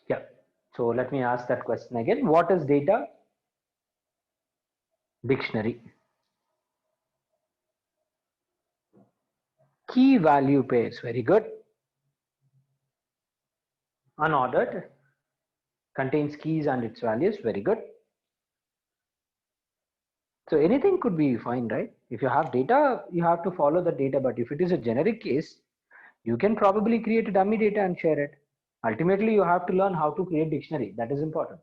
Yeah. So let me ask that question again. What is data? Dictionary. Key value pairs. Very good. Unordered. Contains keys and its values. Very good. So anything could be fine, right? If you have data, you have to follow the data. But if it is a generic case, you can probably create a dummy data and share it. Ultimately, you have to learn how to create dictionary. That is important.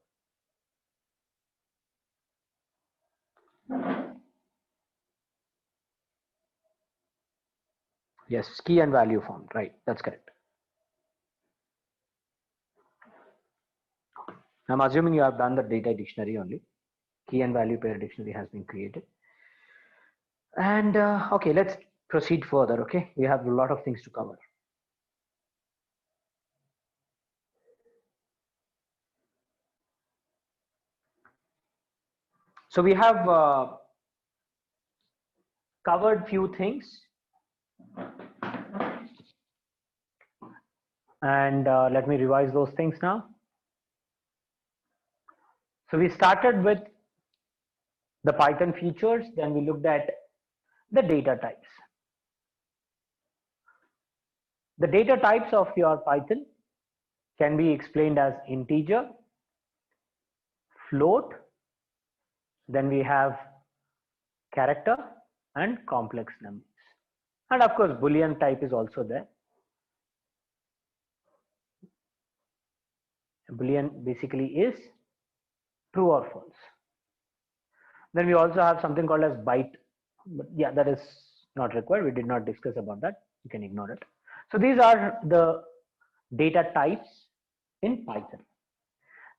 Yes, key and value form. Right. That's correct. I'm assuming you have done the data dictionary only. Key and value pair dictionary has been created. And okay, let's proceed further. Okay, we have a lot of things to cover. So we have covered few things, and let me revise those things now. So we started with the Python features, then we looked at the data types. The data types of your Python can be explained as integer, float, then we have character and complex numbers. And of course, Boolean type is also there. Boolean basically is true or false. Then we also have something called as byte, but yeah, that is not required. We did not discuss about that. You can ignore it. So these are the data types in Python.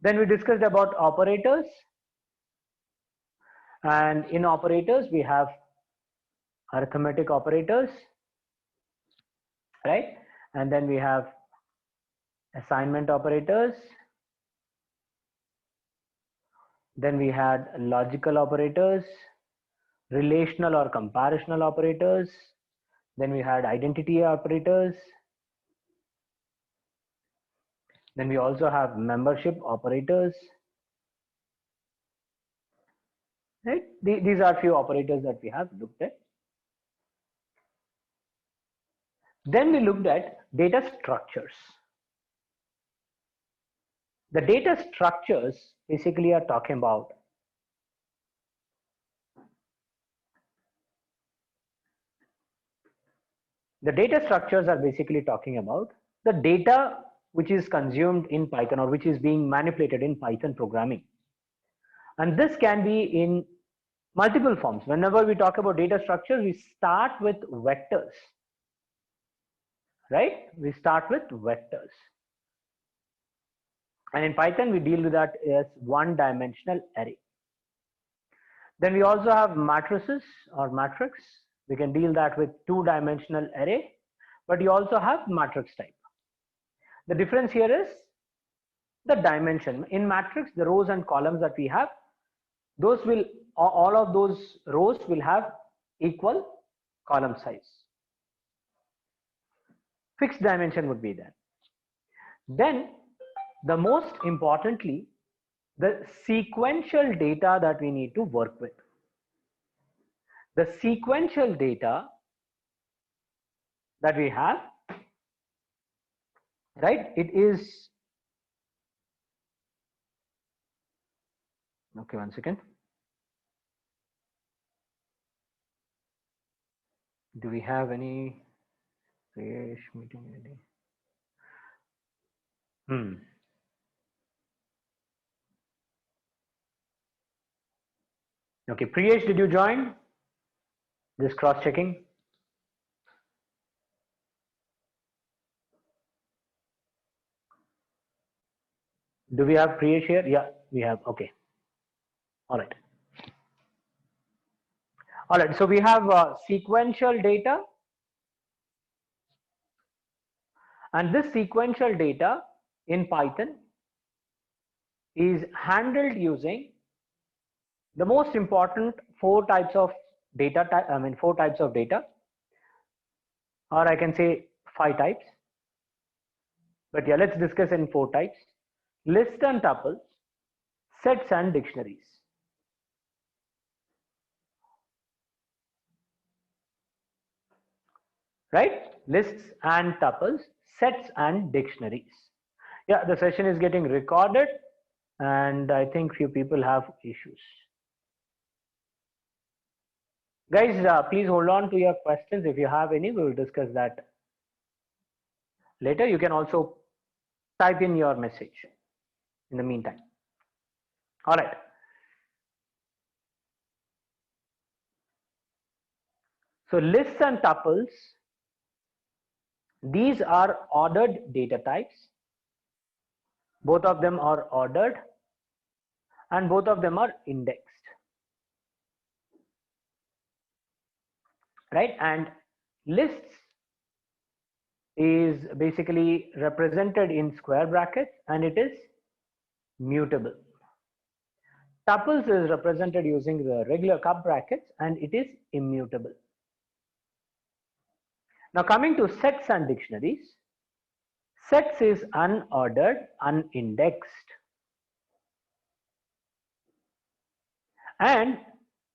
Then we discussed about operators, and in operators we have arithmetic operators, right? And then we have assignment operators. Then we had logical operators, relational or comparational operators. Then we had identity operators. Then we also have membership operators. Right? These are few operators that we have looked at. Then we looked at data structures. The data structures basically are talking about the data which is consumed in Python or which is being manipulated in Python programming. And this can be in multiple forms. Whenever we talk about data structures, we start with vectors, right? We start with vectors. And in Python, we deal with that as one-dimensional array. Then we also have matrices or matrix. We can deal that with two-dimensional array, but you also have matrix type. The difference here is the dimension. In matrix, the rows and columns that we have, those will, all of those rows will have equal column size. Fixed dimension would be there. Then the most importantly, the sequential data that we need to work with. The sequential data that we have, right? It is, okay, one second. Do we have any meeting ID? Okay, Priyesh, did you join? Just cross checking. Do we have Priyesh here? Yeah, we have. Okay. All right. All right. So we have sequential data. And this sequential data in Python is handled using the most important four types of data, four types of data, or I can say 5 types. But yeah, let's discuss in 4 types. lists and tuples, sets and dictionaries. Right? Lists and tuples, sets and dictionaries. Yeah, the session is getting recorded and I think few people have issues. Guys, please hold on to your questions. If you have any, we will discuss that later. You can also type in your message in the meantime. All right. So lists and tuples, these are ordered data types. Both of them are ordered and both of them are indexed. Right? And lists is basically represented in square brackets and it is mutable. Tuples is represented using the regular cup brackets and it is immutable. Now coming to sets and dictionaries, sets is unordered, unindexed, and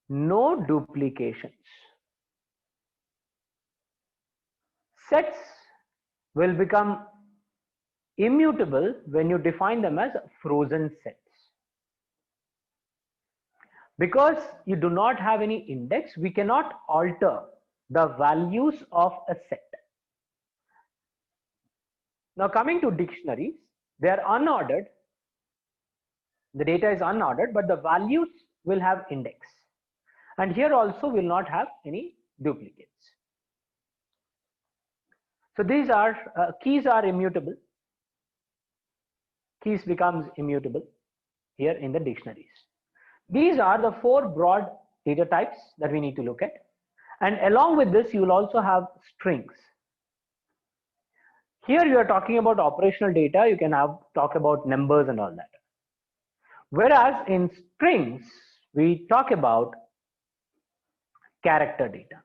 no duplications. Sets will become immutable when you define them as frozen sets. Because you do not have any index, we cannot alter the values of a set. Now coming to dictionaries, they are unordered. The data is unordered, but the values will have index. And here also will not have any duplicates. So these are keys are immutable. Keys becomes immutable here in the dictionaries. These are the four broad data types that we need to look at. And along with this, you will also have strings. Here you are talking about operational data. You can talk about numbers and all that. Whereas in strings, we talk about character data.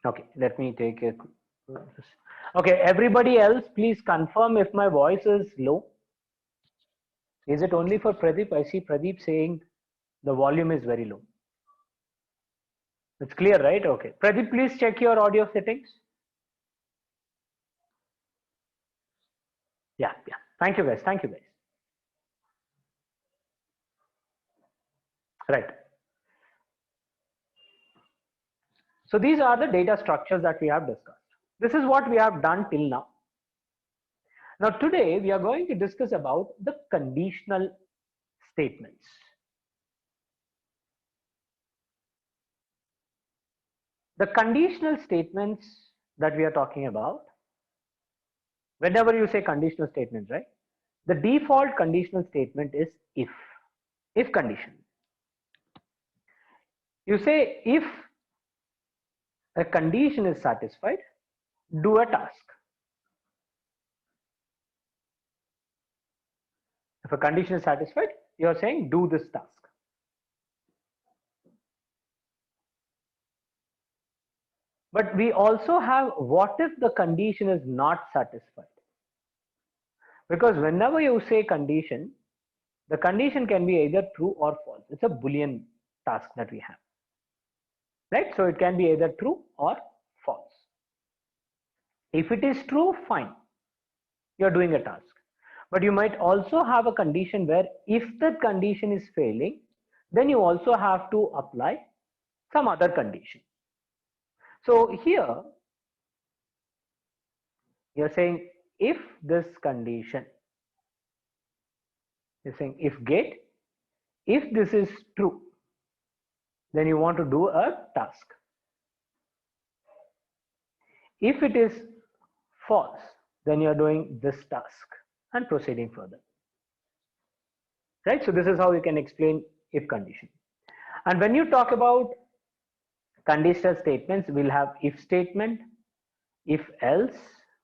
Okay, let me take a. Okay, everybody else, please confirm if my voice is low. Is it only for Pradeep? I see Pradeep saying the volume is very low. It's clear, right? Okay. Pradeep, please check your audio settings. Yeah. Thank you, guys. Thank you, guys. Right. So these are the data structures that we have discussed. This is what we have done till now. Now today we are going to discuss about the conditional statements. The conditional statements that we are talking about, whenever you say conditional statements, right? The default conditional statement is if condition. You say if a condition is satisfied, do a task. If a condition is satisfied, you are saying do this task. But we also have what if the condition is not satisfied? Because whenever you say condition, the condition can be either true or false. It's a Boolean task that we have. Right? So it can be either true or false. If it is true, fine. You're doing a task. But you might also have a condition where if the condition is failing, then you also have to apply some other condition. So here, you're saying if this condition, you're saying if get, if this is true, then you want to do a task. If it is false, then you're doing this task and proceeding further. Right? So this is how you can explain if condition. And when you talk about conditional statements, we'll have if statement, if else.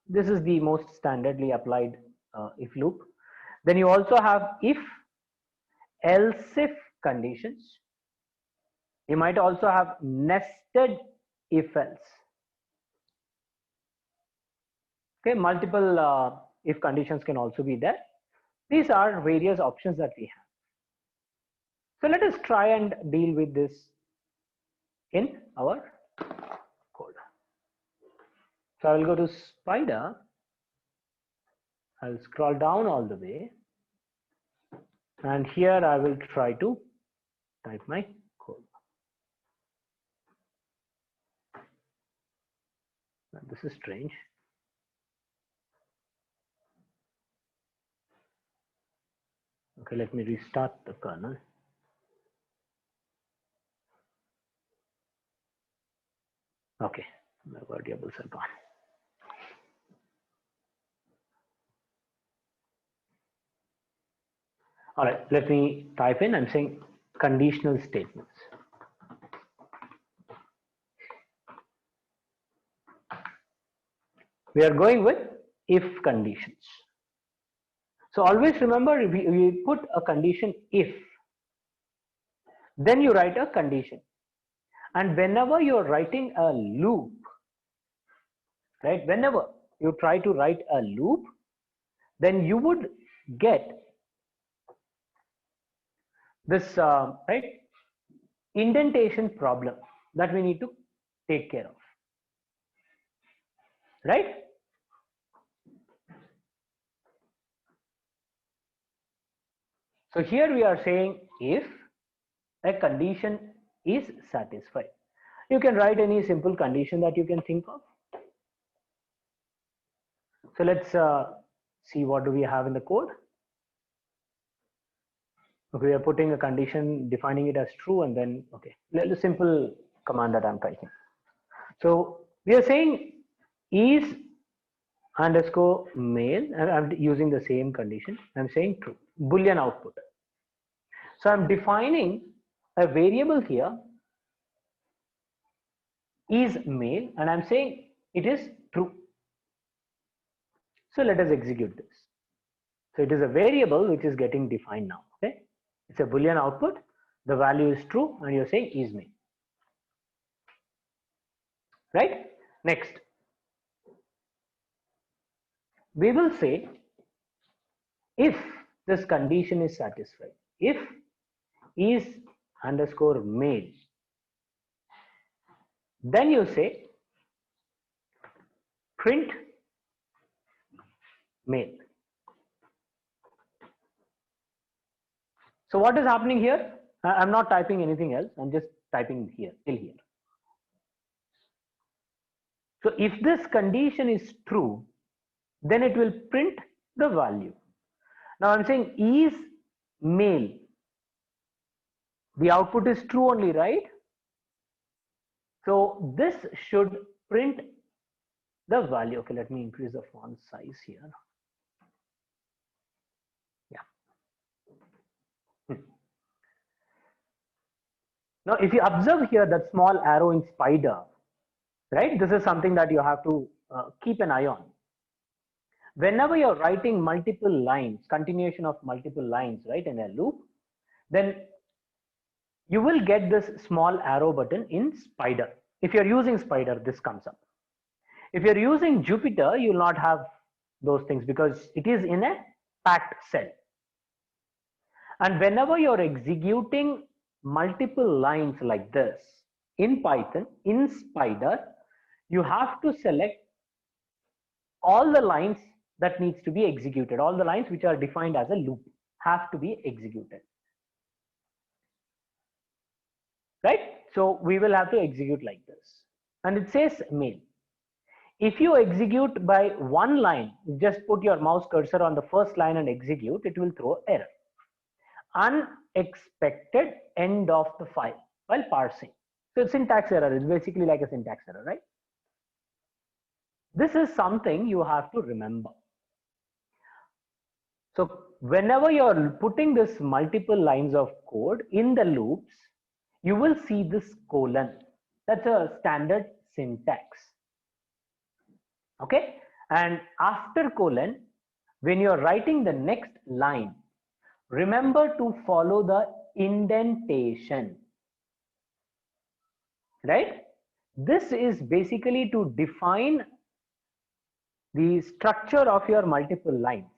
This is the most standardly applied if loop. Then you also have if, else if conditions. You might also have nested if else. Okay, multiple if conditions can also be there. These are various options that we have. So let us try and deal with this in our code. So I will go to Spider. I'll scroll down all the way. And here I will try to type my code. This is strange. Okay, let me restart the kernel. Okay, my variables are gone. All right, let me type in. I'm saying conditional statements. We are going with if conditions. So always remember, we put a condition if, then you write a condition. And whenever you're writing a loop, right, whenever you try to write a loop, then you would get this right indentation problem that we need to take care of, right? So here we are saying if a condition is satisfied. You can write any simple condition that you can think of. So let's see what do we have in the code. Okay, we are putting a condition, defining it as true, and then okay, a simple command that I'm typing. So we are saying is underscore male, and I'm using the same condition. I'm saying true, Boolean output. So I'm defining a variable here is male, and I'm saying it is true. So let us execute this. So it is a variable which is getting defined now. Okay, it's a Boolean output. The value is true, and you're saying is male. Right? Next, we will say if this condition is satisfied, if is underscore male, then you say print male. So what is happening here? I'm not typing anything else. I'm just typing here till here. So if this condition is true, then it will print the value. Now I'm saying is male. The output is true only, right? So this should print the value. Okay, let me increase the font size here. Yeah. Now if you observe here that small arrow in Spider, right? This is something that you have to keep an eye on. Whenever you're writing multiple lines, continuation of multiple lines, right, in a loop, then you will get this small arrow button in Spider. If you're using Spider, this comes up. If you're using Jupyter, you will not have those things because it is in a packed cell. And whenever you're executing multiple lines like this in Python, in Spider, you have to select all the lines that needs to be executed. All the lines which are defined as a loop have to be executed. Right? So we will have to execute like this. And it says mail. If you execute by one line, just put your mouse cursor on the first line and execute, it will throw error. Unexpected end of the file while parsing. So syntax error is basically like a syntax error, right? This is something you have to remember. So whenever you're putting this multiple lines of code in the loops, you will see this colon. That's a standard syntax. Okay, and after colon, when you're writing the next line, remember to follow the indentation, right? This is basically to define the structure of your multiple lines.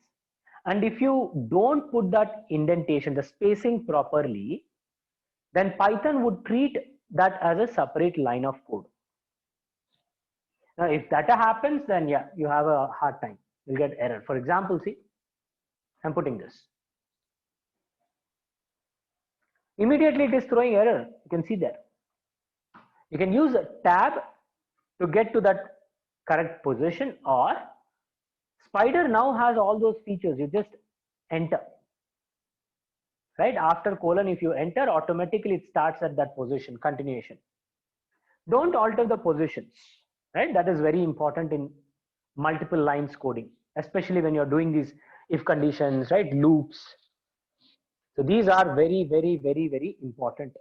And if you don't put that indentation, the spacing properly, then Python would treat that as a separate line of code. Now, if that happens, then yeah, you have a hard time. You'll get error. For example, see, I'm putting this. Immediately it is throwing error. You can see there. You can use a tab to get to that correct position, or Spider now has all those features. You just enter. Right after colon, if you enter, automatically it starts at that position, continuation. Don't alter the positions, right? That is very important in multiple lines coding, especially when you're doing these if conditions, right? Loops. So these are very, very, very, very important.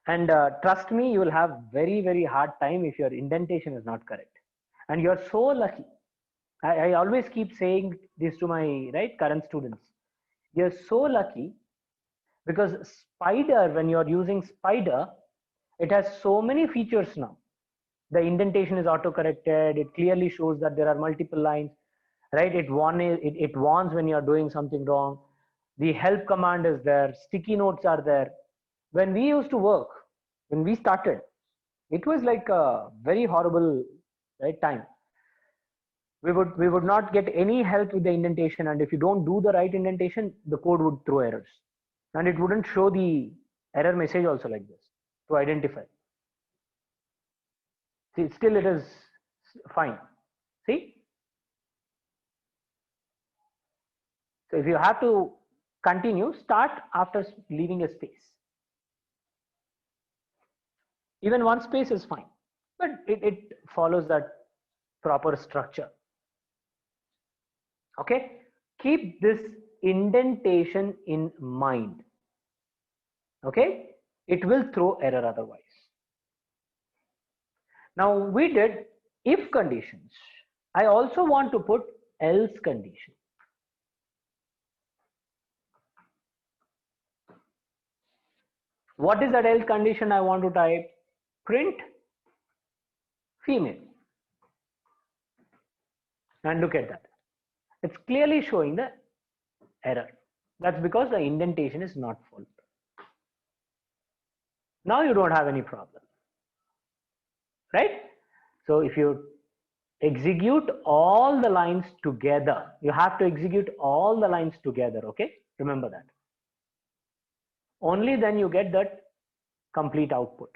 And trust me, you will have very, very hard time if your indentation is not correct. And you're so lucky. I always keep saying this to my current students. You're so lucky because Spider, when you're using Spider, it has so many features now. The indentation is auto-corrected. It clearly shows that there are multiple lines, right? It warns when you're doing something wrong. The help command is there. Sticky notes are there. When we used to work, when we started, it was like a very horrible time. We would not get any help with the indentation, and if you don't do the right indentation, the code would throw errors, and it wouldn't show the error message also like this to identify. See, still it is fine. See, so if you have to continue, start after leaving a space. Even one space is fine, but it follows that proper structure. Okay, keep this indentation in mind. Okay, it will throw error otherwise. Now we did if conditions. I also want to put else condition. What is that else condition I want to type? Print female. And look at that. It's clearly showing the error. That's because the indentation is not full. Now you don't have any problem, right? So if you execute all the lines together, you have to execute all the lines together, okay? Remember that. Only then you get that complete output,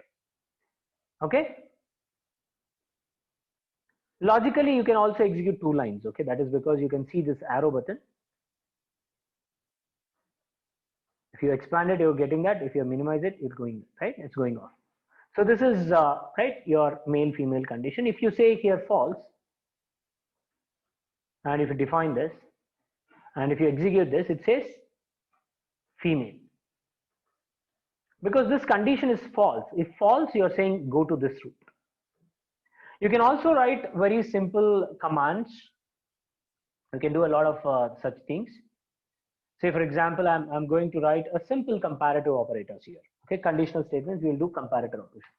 okay? Logically, you can also execute two lines, okay? That is because you can see this arrow button. If you expand it, you're getting that. If you minimize it, it's going, right? It's going off. So this is, right, your male female condition. If you say here false, and if you define this, and if you execute this, it says female. Because this condition is false. If false, you're saying go to this route. You can also write very simple commands. You can do a lot of such things. Say, for example, I'm going to write a simple comparative operators here. Okay, conditional statements, we'll do comparator operation.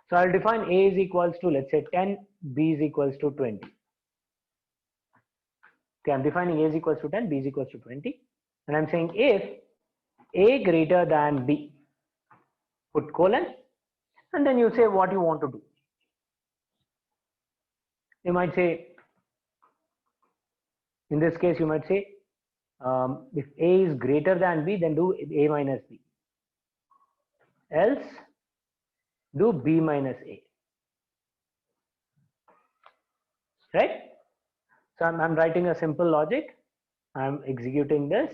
So I'll define A is equals to, let's say 10, B is equals to 20. Okay, I'm defining A is equals to 10, B is equals to 20. And I'm saying if A greater than B, put colon, and then you say what you want to do. You might say, in this case, you might say, if A is greater than B, then do A minus B. Else, do B minus A. Right? So I'm writing a simple logic. I'm executing this.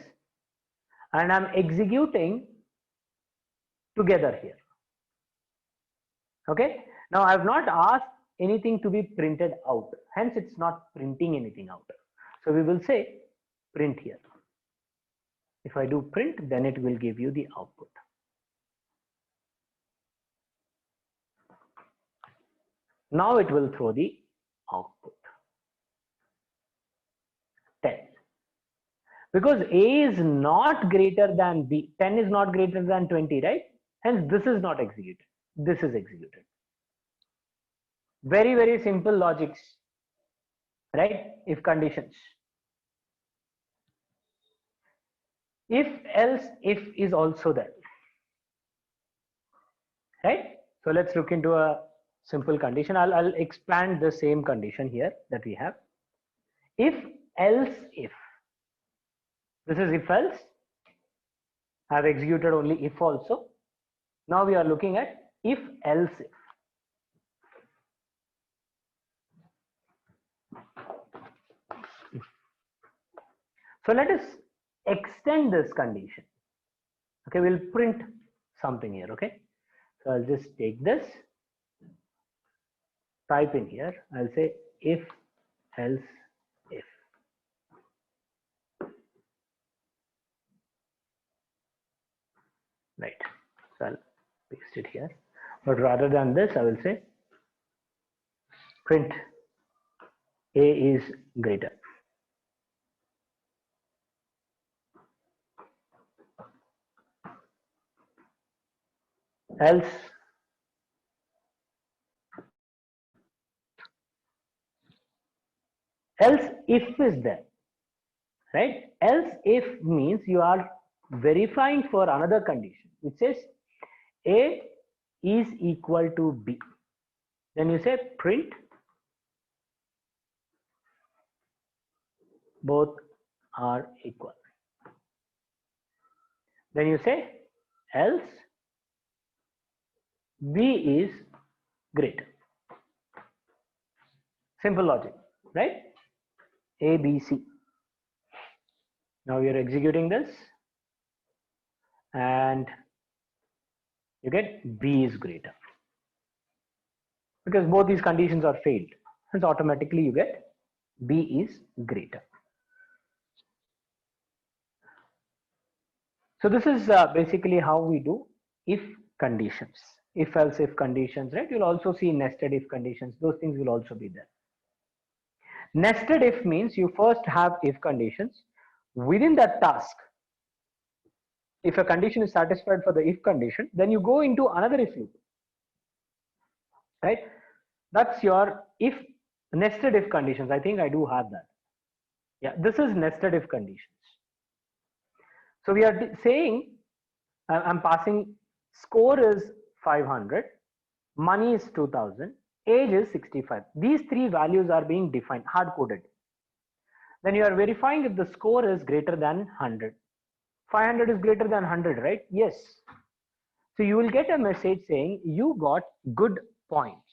And I'm executing together here. Okay? Now I've not asked anything to be printed out. Hence, it's not printing anything out. So we will say print here. If I do print, then it will give you the output. Now it will throw the output 10. Because A is not greater than B, 10 is not greater than 20, right? Hence this is not executed. This is executed. Very, very simple logics, right? If conditions. If else if is also there, right? So let's look into a simple condition. I'll expand the same condition here that we have. If else if, this is if else. I've executed only if also. Now we are looking at if else if. So let us extend this condition. Okay, we'll print something here. Okay, so I'll just take this, type in here. I'll say if else if. Right. So I'll paste it here. But rather than this, I will say print A is greater. Else if is there, right? Else if means you are verifying for another condition which says A is equal to B. Then you say print both are equal. Then you say else B is greater. Simple logic, right? A, B, C. Now you're executing this and you get B is greater. Because both these conditions are failed. Hence automatically you get B is greater. So this is basically how we do if conditions, if else if conditions, right? You'll also see nested if conditions. Those things will also be there. Nested if means you first have if conditions. Within that task, if a condition is satisfied for the if condition, then you go into another if loop, right? That's your if nested if conditions. I think I do have that. Yeah, this is nested if conditions. So we are saying I'm passing score is 500, money is 2000, age is 65. These three values are being defined, hard coded. Then you are verifying if the score is greater than 100. 500 is greater than 100, right? Yes. So you will get a message saying you got good points,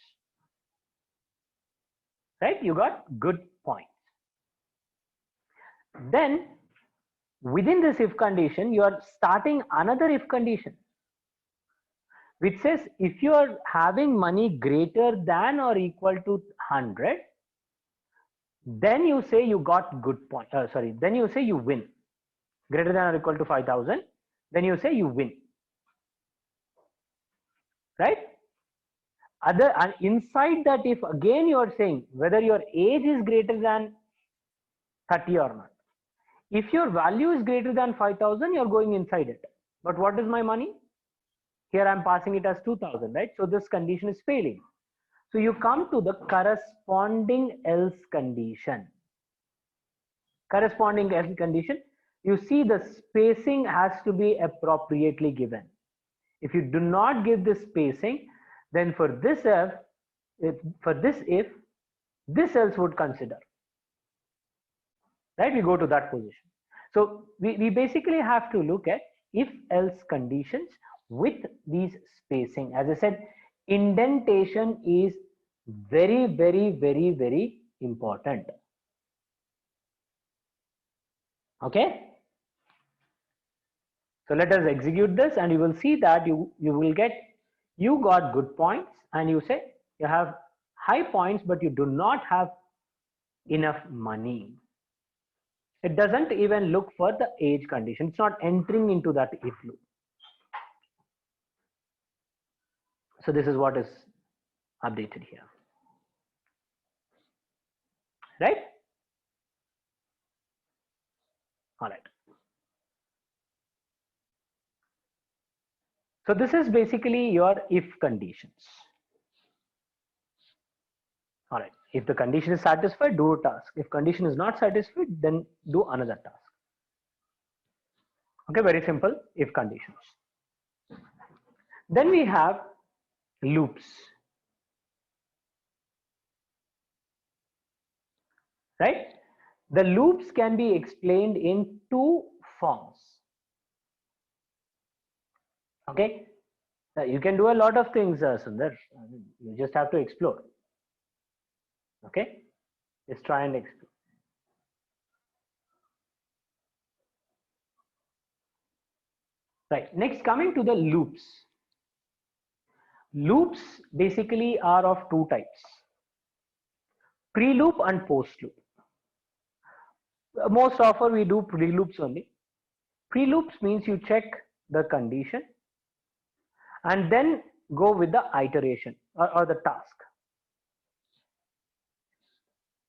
right? You got good points. Then within this if condition, you are starting another if condition, which says if you are having money greater than or equal to 100, then you say you got good point. Then you say you win. Greater than or equal to 5,000, then you say you win. Right? Inside that if again you are saying whether your age is greater than 30 or not. If your value is greater than 5,000, you're going inside it. But what is my money? Here I'm passing it as 2,000, right? So this condition is failing. So you come to the corresponding else condition. Corresponding else condition, you see the spacing has to be appropriately given. If you do not give this spacing, then for this if, this else would consider. Right? We go to that position. So we basically have to look at if else conditions with these spacing. As I said, indentation is very, very, very, very important. Okay. So let us execute this and you will see that you got good points and you say you have high points, but you do not have enough money. It doesn't even look for the age condition. It's not entering into that if loop. So this is what is updated here. Right? All right. So this is basically your if conditions. If the condition is satisfied, do a task. If condition is not satisfied, then do another task. Okay, very simple if conditions. Then we have loops, right? The loops can be explained in two forms. Okay, you can do a lot of things, Sundar. You just have to explore. Okay, just try and explore. Right, next coming to the loops. Loops basically are of two types, pre-loop and post-loop. Most often we do pre-loops only. Pre-loops means you check the condition and then go with the iteration or the task.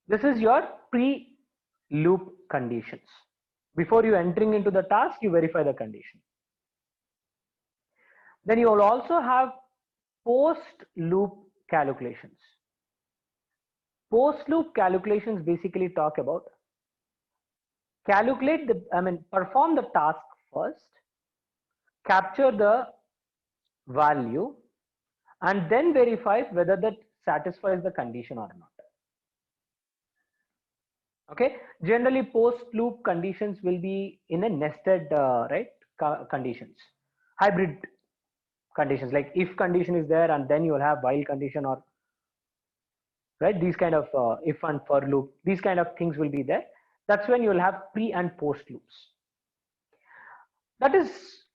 This is your pre-loop conditions. Before you entering into the task, you verify the condition. Then you will also have post-loop calculations. Post-loop calculations basically talk about perform the task first, capture the value, and then verify whether that satisfies the condition or not. Okay, generally post-loop conditions will be in a nested conditions, hybrid conditions, like if condition is there and then you will have while condition, or right, these kind of if and for loop, these kind of things will be there. That's when you will have pre and post loops. That is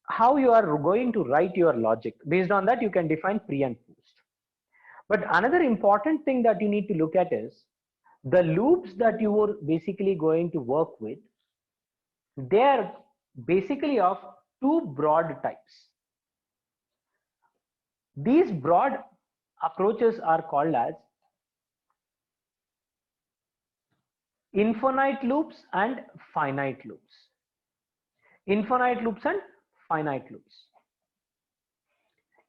how you are going to write your logic. Based on that, you can define pre and post. But another important thing that you need to look at is the loops that you are basically going to work with. They are basically of two broad types. These broad approaches are called as infinite loops and finite loops. Infinite loops and finite loops.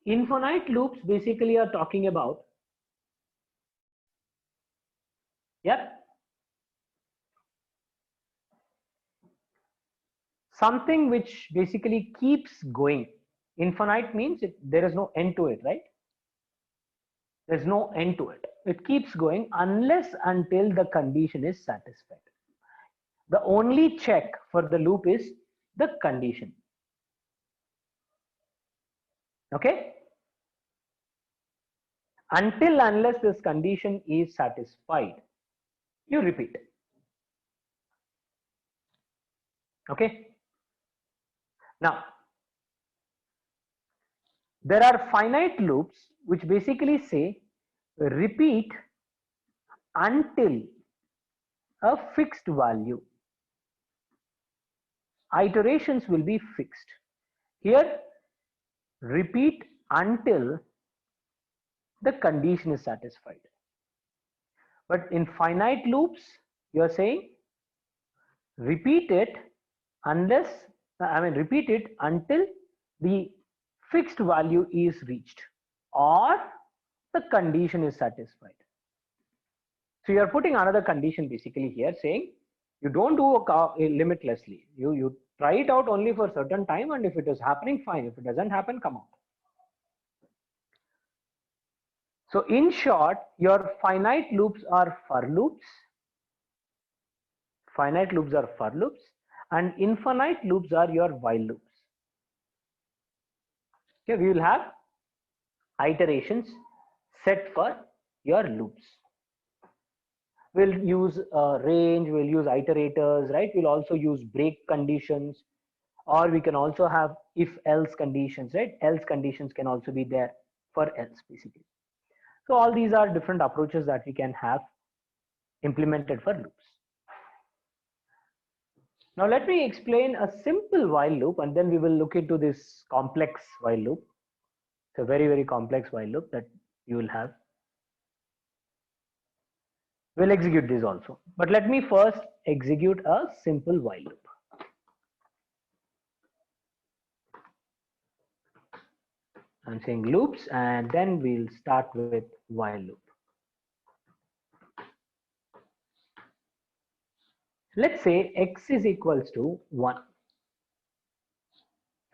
Infinite loops basically are talking about, something which basically keeps going. Infinite means there is no end to it, right? There's no end to it. It keeps going unless until the condition is satisfied. The only check for the loop is the condition. Okay? Unless this condition is satisfied, you repeat. Okay? Now, there are finite loops which basically say repeat until a fixed value. Iterations will be fixed. Here, repeat until the condition is satisfied. But in finite loops, you are saying repeat it repeat it until the fixed value is reached or the condition is satisfied. So you are putting another condition basically here, saying you don't do limitlessly. You try it out only for a certain time, and if it is happening, fine. If it doesn't happen, come out. So in short, your finite loops are for loops. Finite loops are for loops, and infinite loops are your while loops. Okay, we will have iterations set for your loops. We'll use range, we'll use iterators, right? We'll also use break conditions, or we can also have if else conditions, right? Else conditions can also be there for else basically. So all these are different approaches that we can have implemented for loops. Now let me explain a simple while loop, and then we will look into this complex while loop. It's a very, very complex while loop that you will have. We'll execute this also, but let me first execute a simple while loop. I'm saying loops, and then we'll start with while loop. Let's say x is equals to 1.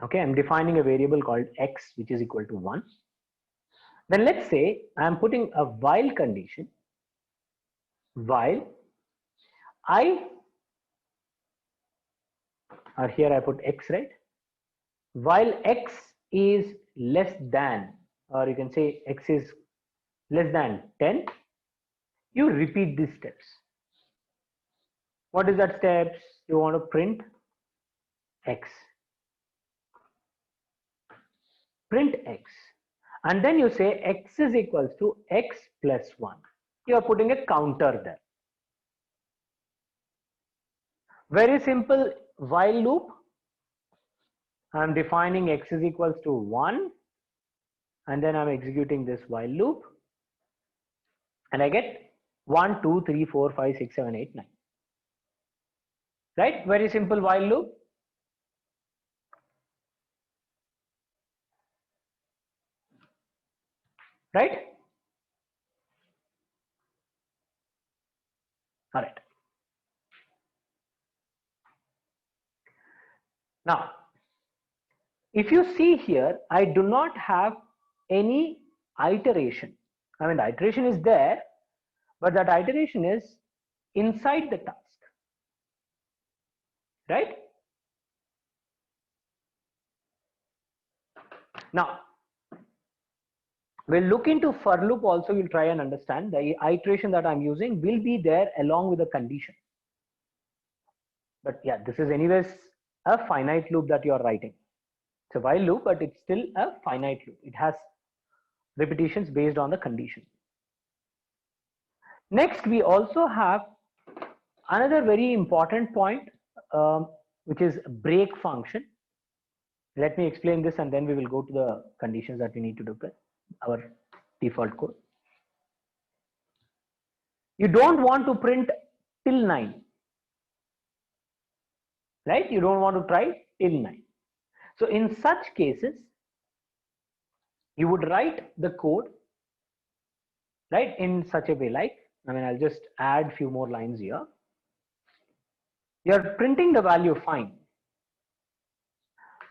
Okay, I'm defining a variable called x which is equal to 1. Then let's say I'm putting a while condition, while I, or here I put x, right? While x is less than, or you can say x is less than 10, you repeat these steps. What is that steps? You want to print x. Print x. And then you say x is equals to x plus 1. You are putting a counter there. Very simple while loop. I'm defining x is equals to 1. And then I'm executing this while loop. And I get 1, 2, 3, 4, 5, 6, 7, 8, 9. Right? Very simple while loop. Right? All right. Now, if you see here, I do not have any iteration. I mean, the iteration is there, but that iteration is inside the task. Right? Now, we'll look into for loop also. We'll try and understand the iteration that I'm using will be there along with the condition. But yeah, this is anyways a finite loop that you're writing. It's a while loop, but it's still a finite loop. It has repetitions based on the condition. Next, we also have another very important point, which is break function. Let me explain this and then we will go to the conditions that we need to do with our default code. You don't want to print till 9. Right? You don't want to try till 9. So in such cases, you would write the code, right, in such a way like, I mean, I'll just add few more lines here. You're printing the value fine,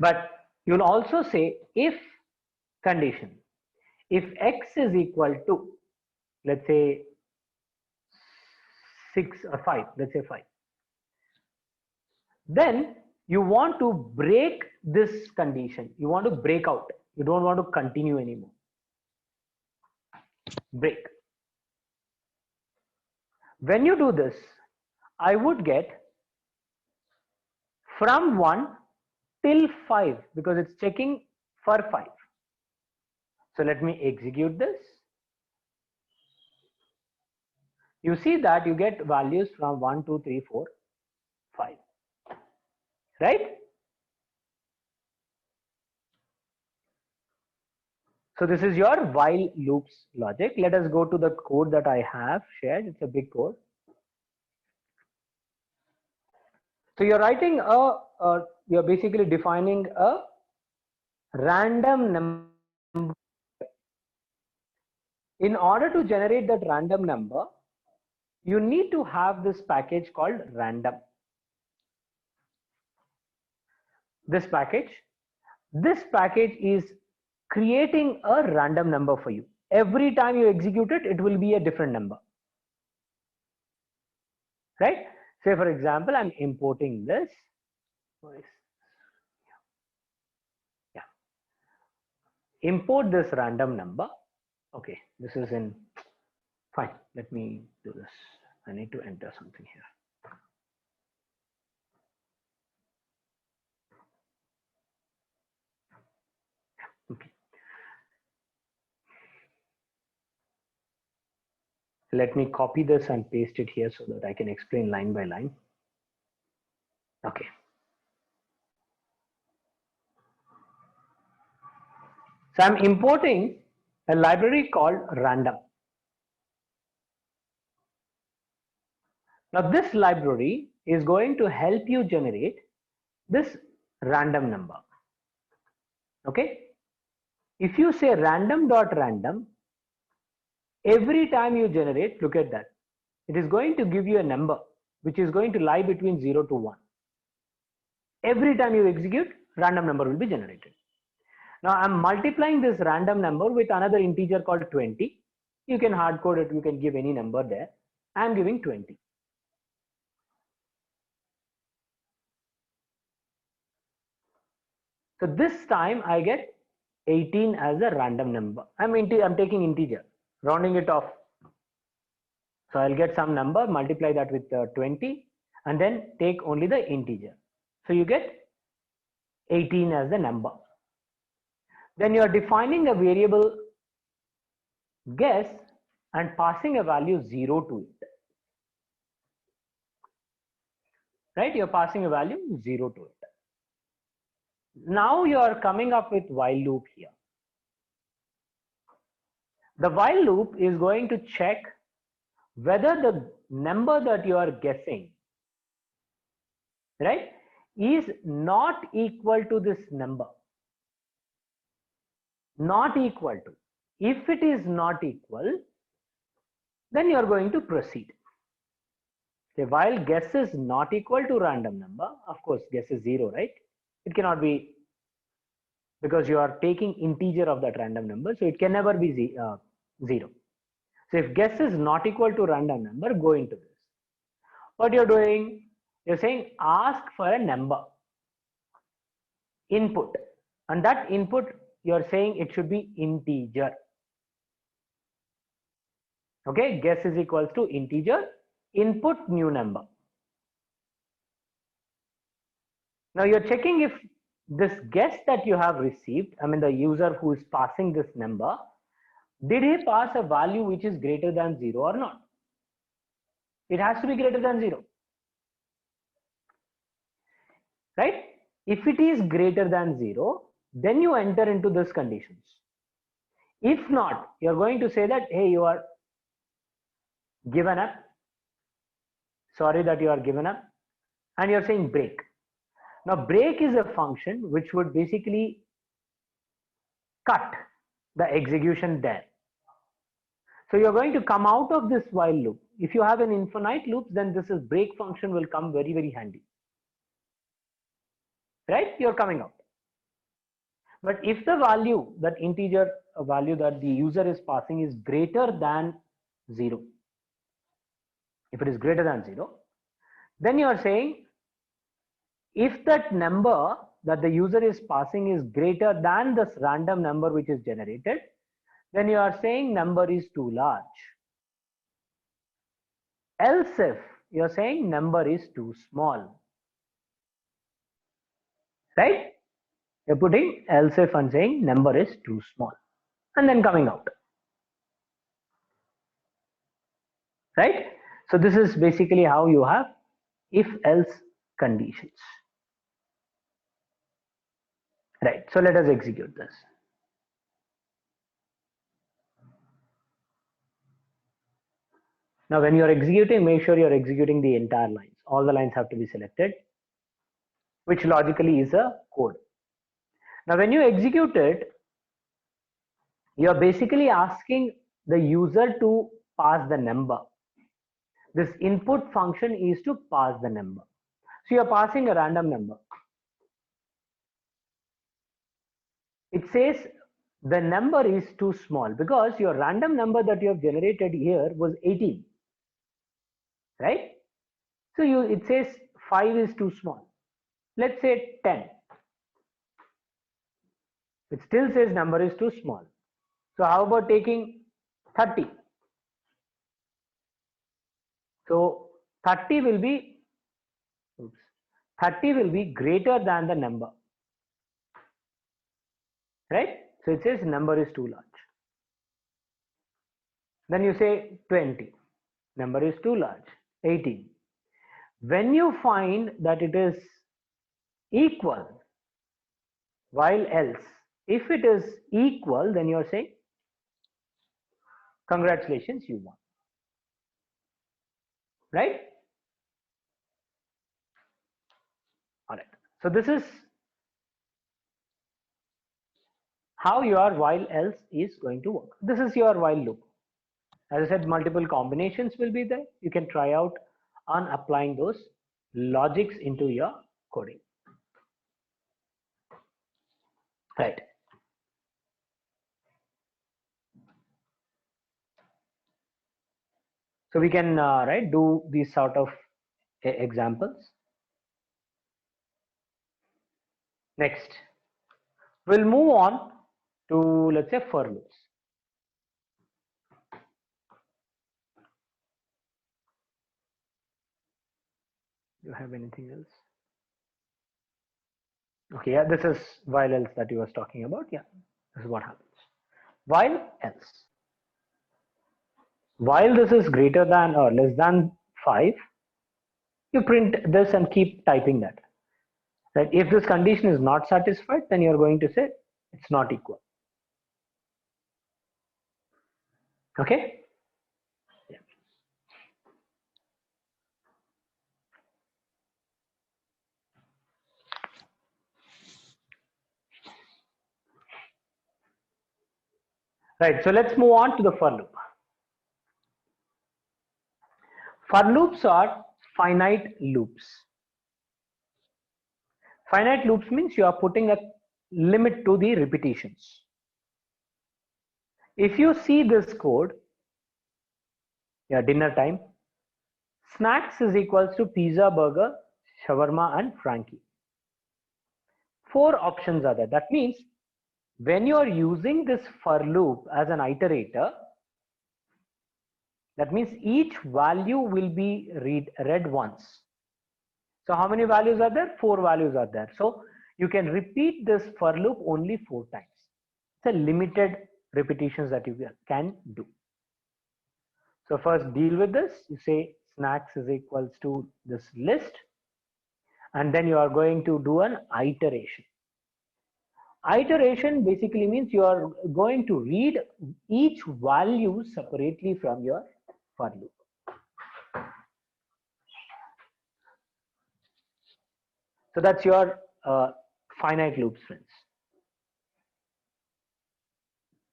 but you'll also say if condition, if x is equal to, let's say 6 or 5, let's say 5, then you want to break this condition. You want to break out. You don't want to continue anymore. Break. When you do this, I would get from 1 till 5 because it's checking for 5. So let me execute this. You see that you get values from 1, 2, 3, 4, 5. Right? So this is your while loops logic. Let us go to the code that I have shared. It's a big code. So you're writing you're basically defining a random number. In order to generate that random number, you need to have this package called random. This package is creating a random number for you. Every time you execute it, it will be a different number. Right? Say for example, I'm importing this. Yeah. Import this random number. Okay, this is in, fine. Let me do this. I need to enter something here. Okay. Let me copy this and paste it here so that I can explain line by line. Okay. So I'm importing a library called random. Now this library is going to help you generate this random number. Okay. If you say random.random, every time you generate, look at that. It is going to give you a number which is going to lie between 0 to 1. Every time you execute, random number will be generated. Now I'm multiplying this random number with another integer called 20. You can hard code it, you can give any number there. I'm giving 20. So this time I get 18 as a random number. I'm taking integer, rounding it off. So I'll get some number, multiply that with 20, and then take only the integer. So you get 18 as the number. Then you are defining a variable guess and passing a value 0 to it. Right? You're passing a value 0 to it. Now you are coming up with while loop here. The while loop is going to check whether the number that you are guessing, right, is not equal to this number. Not equal to. If it is not equal, then you are going to proceed. Okay, while guess is not equal to random number, of course guess is 0, right? It cannot be, because you are taking integer of that random number, so it can never be 0. So if guess is not equal to random number, go into this. What you're doing, you're saying ask for a number, input, and that input you're saying it should be integer. Okay, guess is equals to integer, input new number. Now you're checking if this guess that you have received, I mean the user who is passing this number, did he pass a value which is greater than 0 or not? It has to be greater than 0. Right? If it is greater than 0, then you enter into these conditions. If not, you're going to say that, hey, you are given up. Sorry that you are given up. And you're saying break. Now break is a function which would basically cut the execution there. So you're going to come out of this while loop. If you have an infinite loop, then this is break function will come very, very handy. Right? You're coming out. But if the value, that integer value that the user is passing is greater than 0, if it is greater than 0, then you are saying if that number that the user is passing is greater than this random number which is generated, then you are saying number is too large. Else if you are saying number is too small. Right? You're putting else if and saying number is too small and then coming out. Right? So this is basically how you have if else conditions. Right. So let us execute this. Now when you are executing, make sure you are executing the entire lines. All the lines have to be selected, which logically is a code. Now when you execute it, you are basically asking the user to pass the number. This input function is to pass the number. So you are passing a random number. It says the number is too small because your random number that you have generated here was 18. Right? So it says 5 is too small. Let's say 10. It still says number is too small. So how about taking 30? So 30 will be, 30 will be greater than the number. Right? So it says number is too large. Then you say 20. Number is too large. 18. When you find that it is equal, while else, if it is equal, then you are saying, congratulations, you won. Right? All right. So this is how your while else is going to work. This is your while loop. As I said, multiple combinations will be there. You can try out on applying those logics into your coding. Right. So we can right do these sort of examples. Next, we'll move on to, let's say, for loops. Do you have anything else? Okay, yeah, this is while else that you was talking about. Yeah, this is what happens. While else. While this is greater than or less than 5, you print this and keep typing that. Right? If this condition is not satisfied, then you're going to say it's not equal. Okay? Yeah. Right, so let's move on to the for loop. For loops are finite loops. Finite loops means you are putting a limit to the repetitions. If you see this code, yeah, dinner time, snacks is equals to pizza, burger, shawarma and Frankie. 4 options are there. That means when you are using this for loop as an iterator, that means each value will be read once. So how many values are there? 4 values are there. So you can repeat this for loop only 4 times. It's a limited repetitions that you can do. So first deal with this. You say snacks is equals to this list, and then you are going to do an iteration. Iteration basically means you are going to read each value separately from your for loop. So that's your finite loops, friends.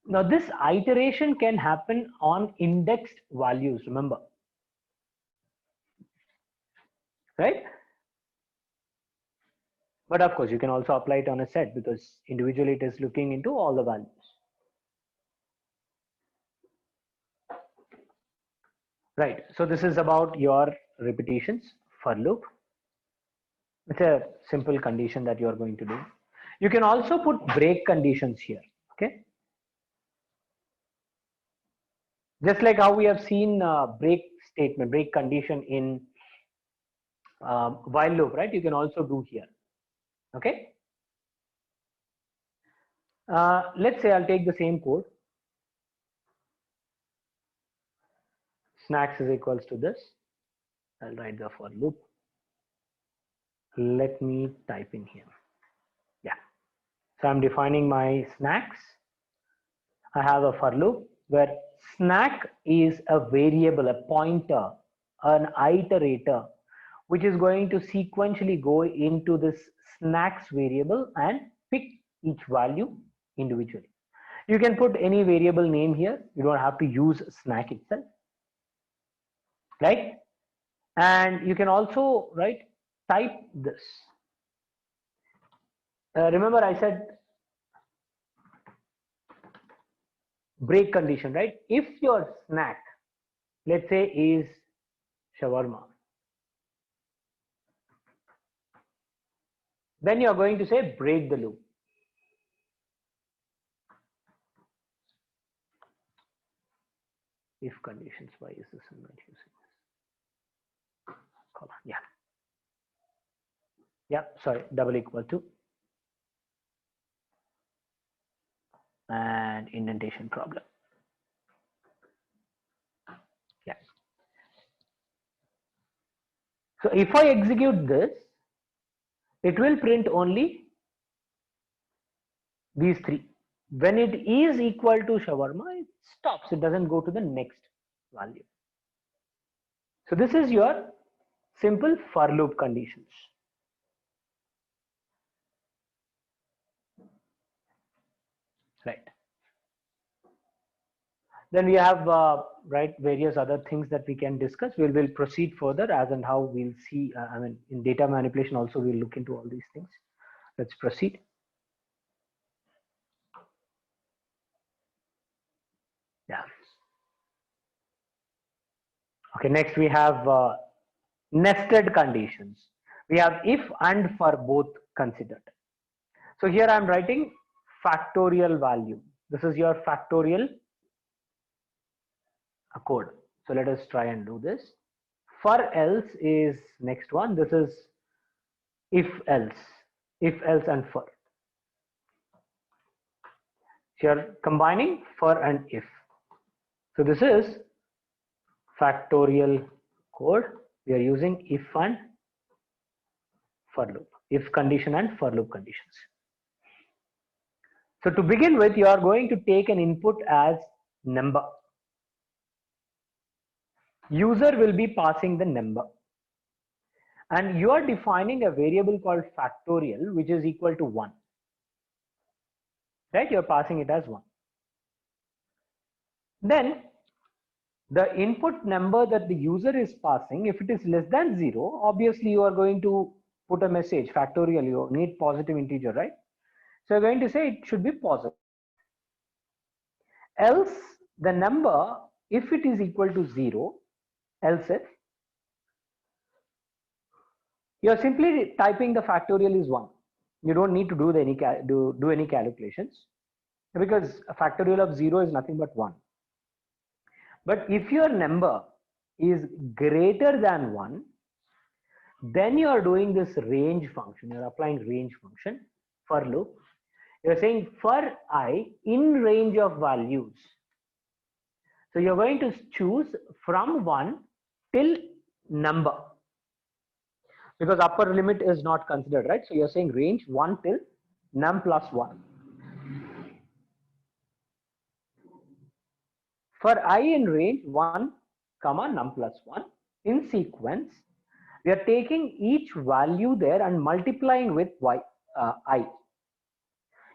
Now this iteration can happen on indexed values, remember, right? But of course you can also apply it on a set because individually it is looking into all the values. Right, so this is about your repetitions for loop. It's a simple condition that you are going to do. You can also put break conditions here, okay? Just like how we have seen break statement, break condition in while loop, right? You can also do here, okay? Let's say I'll take the same code. Snacks is equals to this. I'll write the for loop. Let me type in here. Yeah. So I'm defining my snacks. I have a for loop where snack is a variable, a pointer, an iterator, which is going to sequentially go into this snacks variable and pick each value individually. You can put any variable name here. You don't have to use snack itself, right? And you can also type this. Remember I said break condition, right? If your snack, let's say, is shawarma, then you are going to say break the loop. If conditions, why is this I'm not using this? Colon, yeah, sorry, double equal to and indentation problem. Yeah. So if I execute this, it will print only these 3. When it is equal to shawarma, it stops. It doesn't go to the next value. So this is your simple for loop conditions. Right. Then we have right, various other things that we can discuss. We'll proceed further as and how we'll see. I mean, in data manipulation also we'll look into all these things. Let's proceed. Yeah. Okay. Next we have nested conditions. We have if and for both considered. So here I'm writing factorial value. This is your factorial code. So let us try and do this. For else is next one. This is if else and for. So you're combining for and if. So this is factorial code. We are using if and for loop, if condition and for loop conditions. So to begin with, you are going to take an input as number. User will be passing the number. And you are defining a variable called factorial, which is equal to 1. Right? You're passing it as 1. Then the input number that the user is passing, if it is less than 0, obviously you are going to put a message factorial. You need positive integer, right? So you're going to say it should be positive. Else the number, if it is equal to 0, else if you're simply typing the factorial is 1. You don't need to do any calculations, because a factorial of 0 is nothing but 1. But if your number is greater than 1, then you are doing this range function. You're applying range function for loop. You're saying for I in range of values. So you're going to choose from 1 till number, because upper limit is not considered, right? So you're saying range 1 till num plus 1. For I in range 1 comma num plus 1, in sequence we are taking each value there and multiplying with I.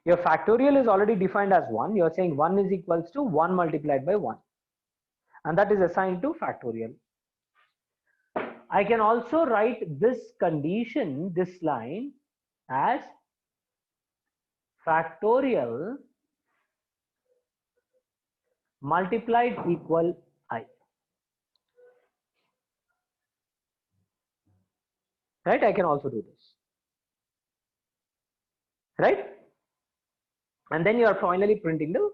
Your factorial is already defined as 1. You're saying 1 is equals to 1 multiplied by 1, and that is assigned to factorial. I can also write this condition, this line, as factorial multiplied equal I. Right? I can also do this. Right? And then you are finally printing the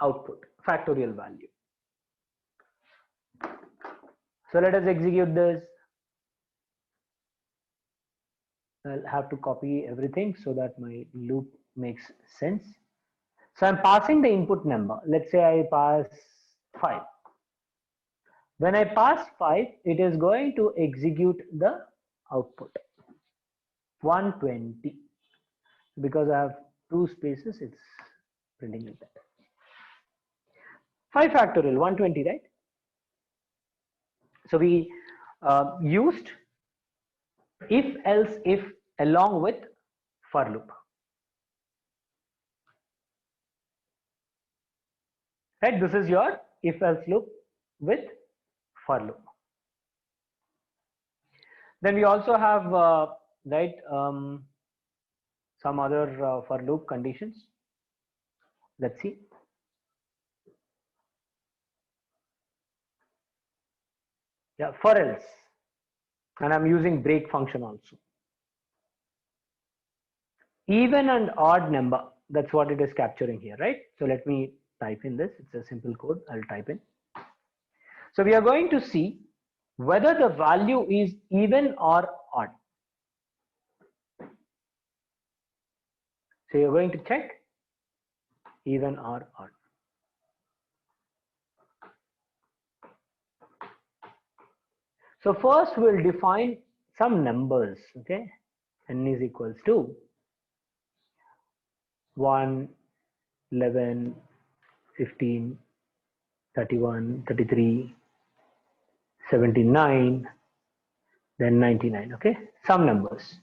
output, factorial value. So let us execute this. I'll have to copy everything so that my loop makes sense. So I'm passing the input number. Let's say I pass 5. When I pass 5, it is going to execute the output 120. Because I have 2 spaces, it's printing like that. 5 factorial 120, right? So we used if else if along with for loop. Right? This is your if else loop with for loop. Then we also have some other for loop conditions. Let's see. Yeah, for else, and I'm using break function also. Even and odd number, that's what it is capturing here, right? So let me type in this. It's a simple code. I'll type in. So we are going to see whether the value is even or odd. So you're going to check even or odd. So first we'll define some numbers, okay? N is equals to 1, 11, 15, 31, 33, 79, then 99, okay? Some numbers.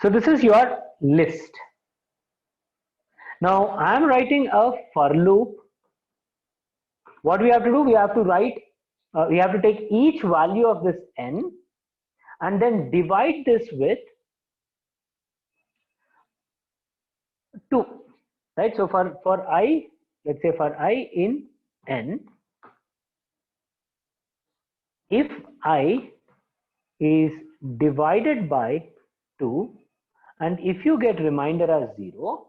So this is your list. Now I'm writing a for loop What we have to do, we have to write, we have to take each value of this n and then divide this with 2, right? So for I, let's say for I in n, if I is divided by 2 and if you get remainder as 0,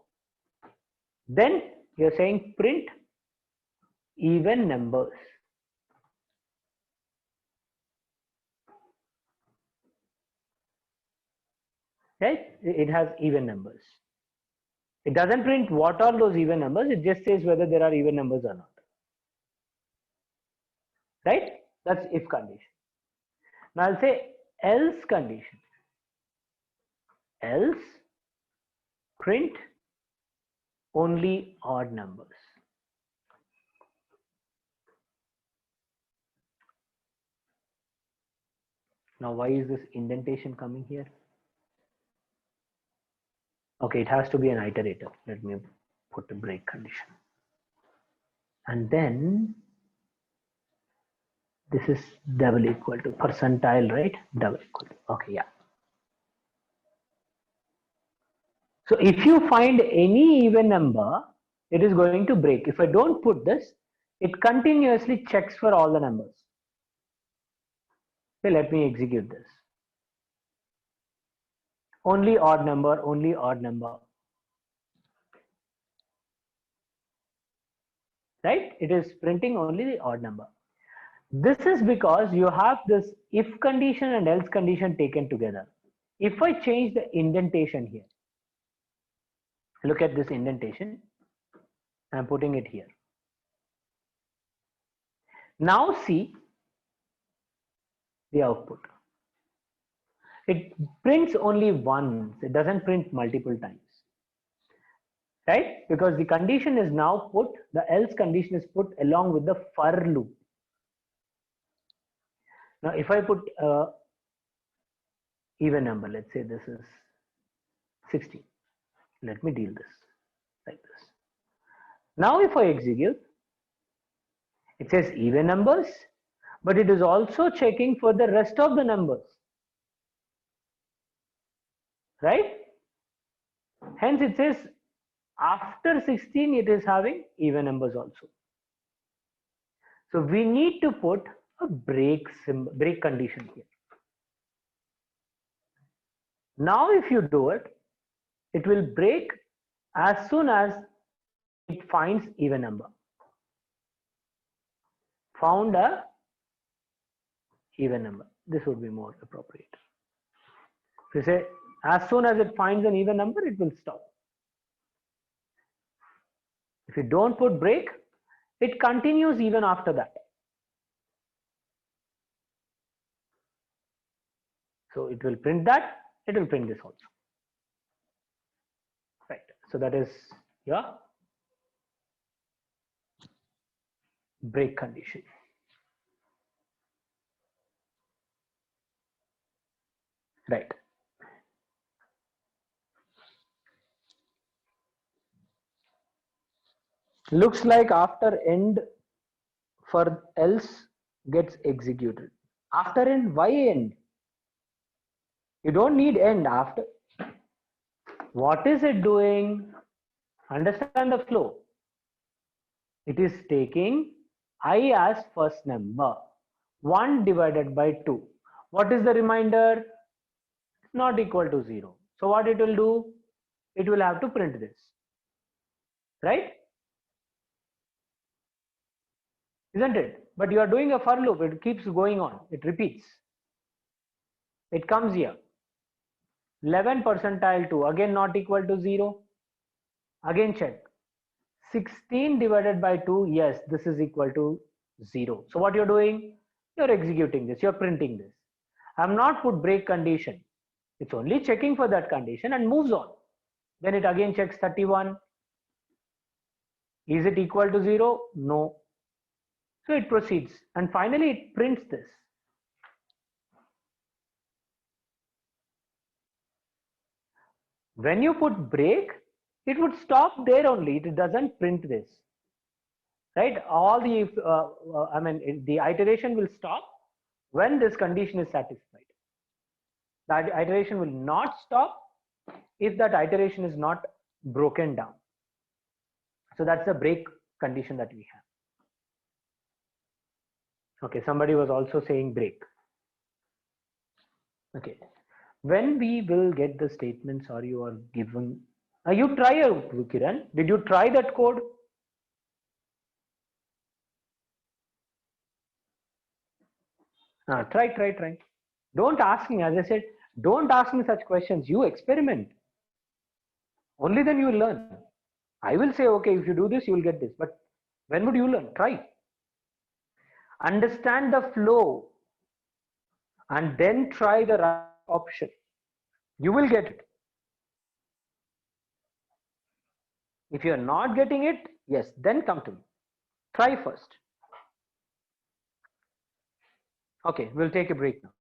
then you're saying print even numbers. Right? It has even numbers. It doesn't print what are those even numbers, it just says whether there are even numbers or not. Right? That's if condition. Now I'll say else condition. Else print only odd numbers. Now why is this indentation coming here? Okay, it has to be an iterator. Let me put a break condition. And then this is double equal to percentile, right? Double equal to, okay, yeah. So if you find any even number, it is going to break. If I don't put this, it continuously checks for all the numbers. Okay, let me execute this. Only odd number, only odd number. Right? It is printing only the odd number. This is because you have this if condition and else condition taken together. If I change the indentation here, look at this indentation, I'm putting it here. Now see the output. It prints only once, it doesn't print multiple times. Right? Because the condition is now put, the else condition is put along with the for loop. Now if I put even number, let's say this is 16. Let me deal this like this. Now if I execute, it says even numbers, but it is also checking for the rest of the numbers. Right? Hence it says after 16 it is having even numbers also. So we need to put a break condition here. Now if you do it, it will break as soon as it finds even number. Found a even number. This would be more appropriate. If you say as soon as it finds an even number, it will stop. If you don't put break, it continues even after that. So it will print that, it will print this also. Right. So that is your break condition. Right. Looks like after end for else gets executed. After end, why end? You don't need end after. What is it doing? Understand the flow. It is taking I as first number. 1 divided by 2. What is the remainder? Not equal to 0. So what it will do? It will have to print this. Right? Isn't it? But you are doing a for loop. It keeps going on. It repeats. It comes here. 11 percentile 2. Again not equal to 0. Again check. 16 divided by 2. Yes, this is equal to 0. So what you're doing? You're executing this. You're printing this. I'm not put break condition. It's only checking for that condition and moves on. Then it again checks 31. Is it equal to 0? No. So it proceeds and finally it prints this. When you put break, it would stop there only. It doesn't print this. right? All the, I mean, the iteration will stop when this condition is satisfied. That iteration will not stop if that iteration is not broken down. So that's the break condition that we have. Okay, somebody was also saying break. Okay, when we will get the statements or you are given, you try out, Kiran. Did you try that code? Try. Don't ask me, as I said, don't ask me such questions. You experiment. Only then you will learn. I will say, okay, if you do this, you will get this. But when would you learn? Try. Understand the flow and then try the right option. You will get it. If you are not getting it, yes, then come to me. Try first. Okay, we'll take a break now.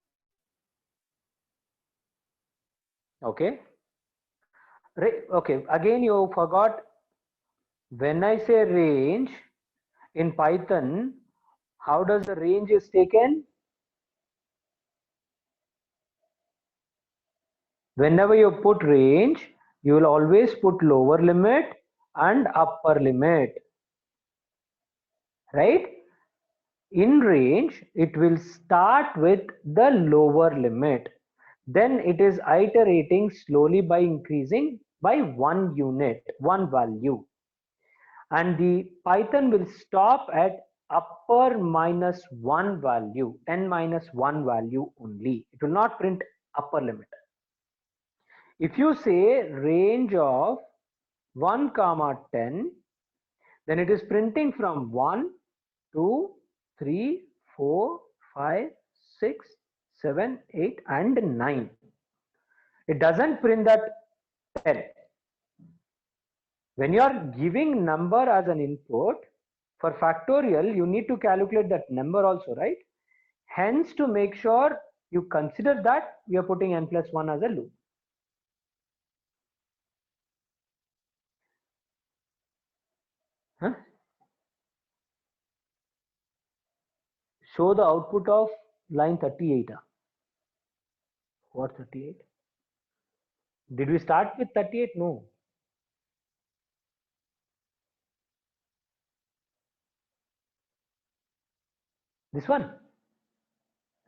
Okay. Okay, again you forgot, when I say range in Python, how does the range is taken? Whenever you put range, you will always put lower limit and upper limit, right? In range, it will start with the lower limit. Then it is iterating slowly by increasing by 1 unit, 1 value. And the Python will stop at upper minus 1 value, n minus 1 value only. It will not print upper limit. If you say range of 1 comma 10, then it is printing from 1, 2, 3, 4, 5, 6, 7, 8 and 9. It doesn't print that 10. When you are giving number as an input for factorial, you need to calculate that number also, right? Hence, to make sure you consider that, we are putting n plus 1 as a loop. Huh? Show the output of line 38. What 38? Did we start with 38? No. This one,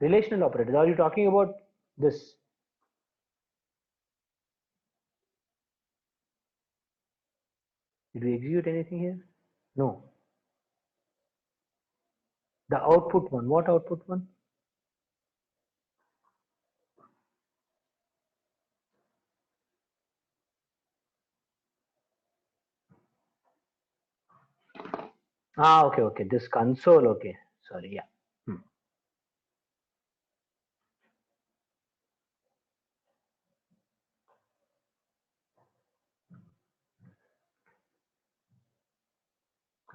relational operators. Are you talking about this? Did we execute anything here? No. The output one. What output one? Okay. This console. Okay. Sorry. Yeah.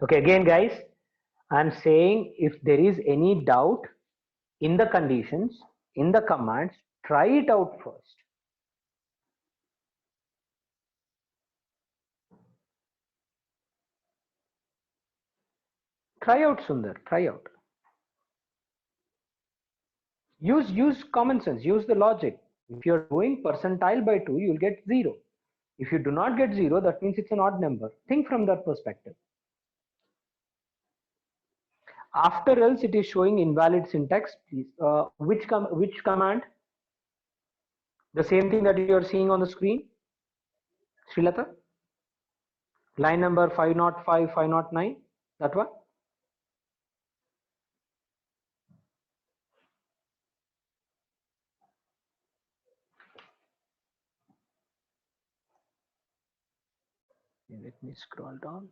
Okay. Again, guys, I'm saying if there is any doubt in the conditions, in the commands, try it out first. Try out, Sundar. Try out. Use common sense. Use the logic. If you're doing percentile by 2, you'll get 0. If you do not get 0, that means it's an odd number. Think from that perspective. After else, it is showing invalid syntax. Please, which command? The same thing that you are seeing on the screen, Srilata? Line number 505, 509, that one? Let me scroll down.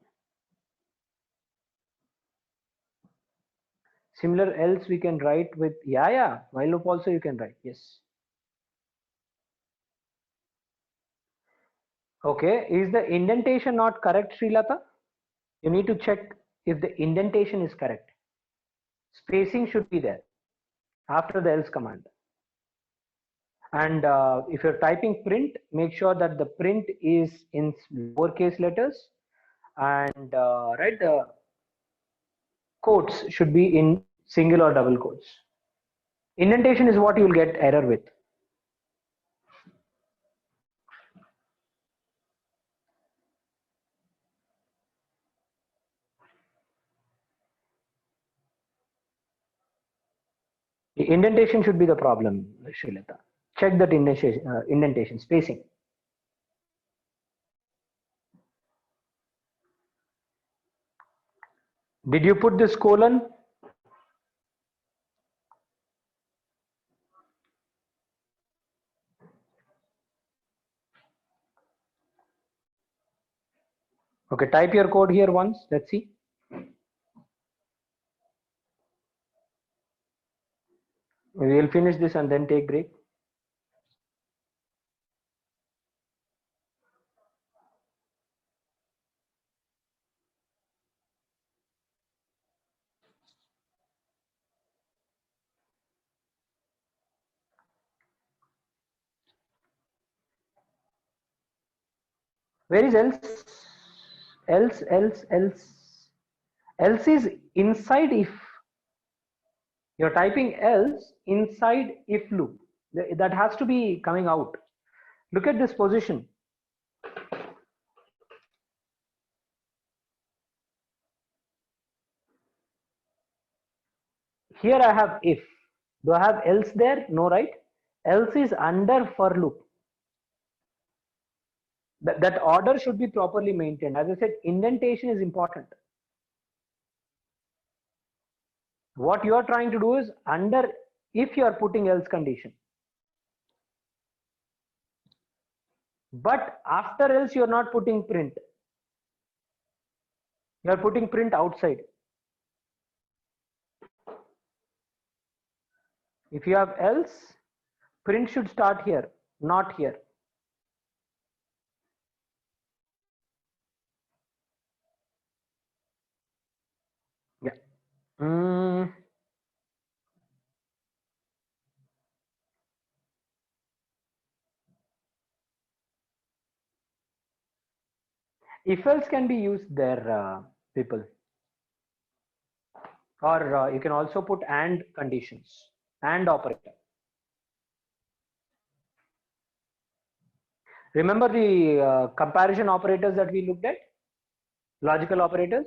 Similar else we can write with, yeah, while loop also you can write, yes. Okay, is the indentation not correct, Srilata? You need to check if the indentation is correct. Spacing should be there after the else command. And if you're typing print, make sure that the print is in lowercase letters and write the quotes should be in single or double quotes. Indentation is what you will get error with. The indentation should be the problem, Srilata. Check that indentation spacing. Did you put this colon? Okay, type your code here once. Let's see. We will finish this and then take break. Where is else? Else. Else is inside if. You're typing else inside if loop. That has to be coming out. Look at this position. Here I have if. Do I have else there? No, right? Else is under for loop. That order should be properly maintained. As I said, indentation is important. What you are trying to do is under if you are putting else condition. But after else you are not putting print. You are putting print outside. If you have else, print should start here, not here. Yeah. If else can be used there, people. Or you can also put and conditions, and operator. Remember the comparison operators that we looked at? Logical operators,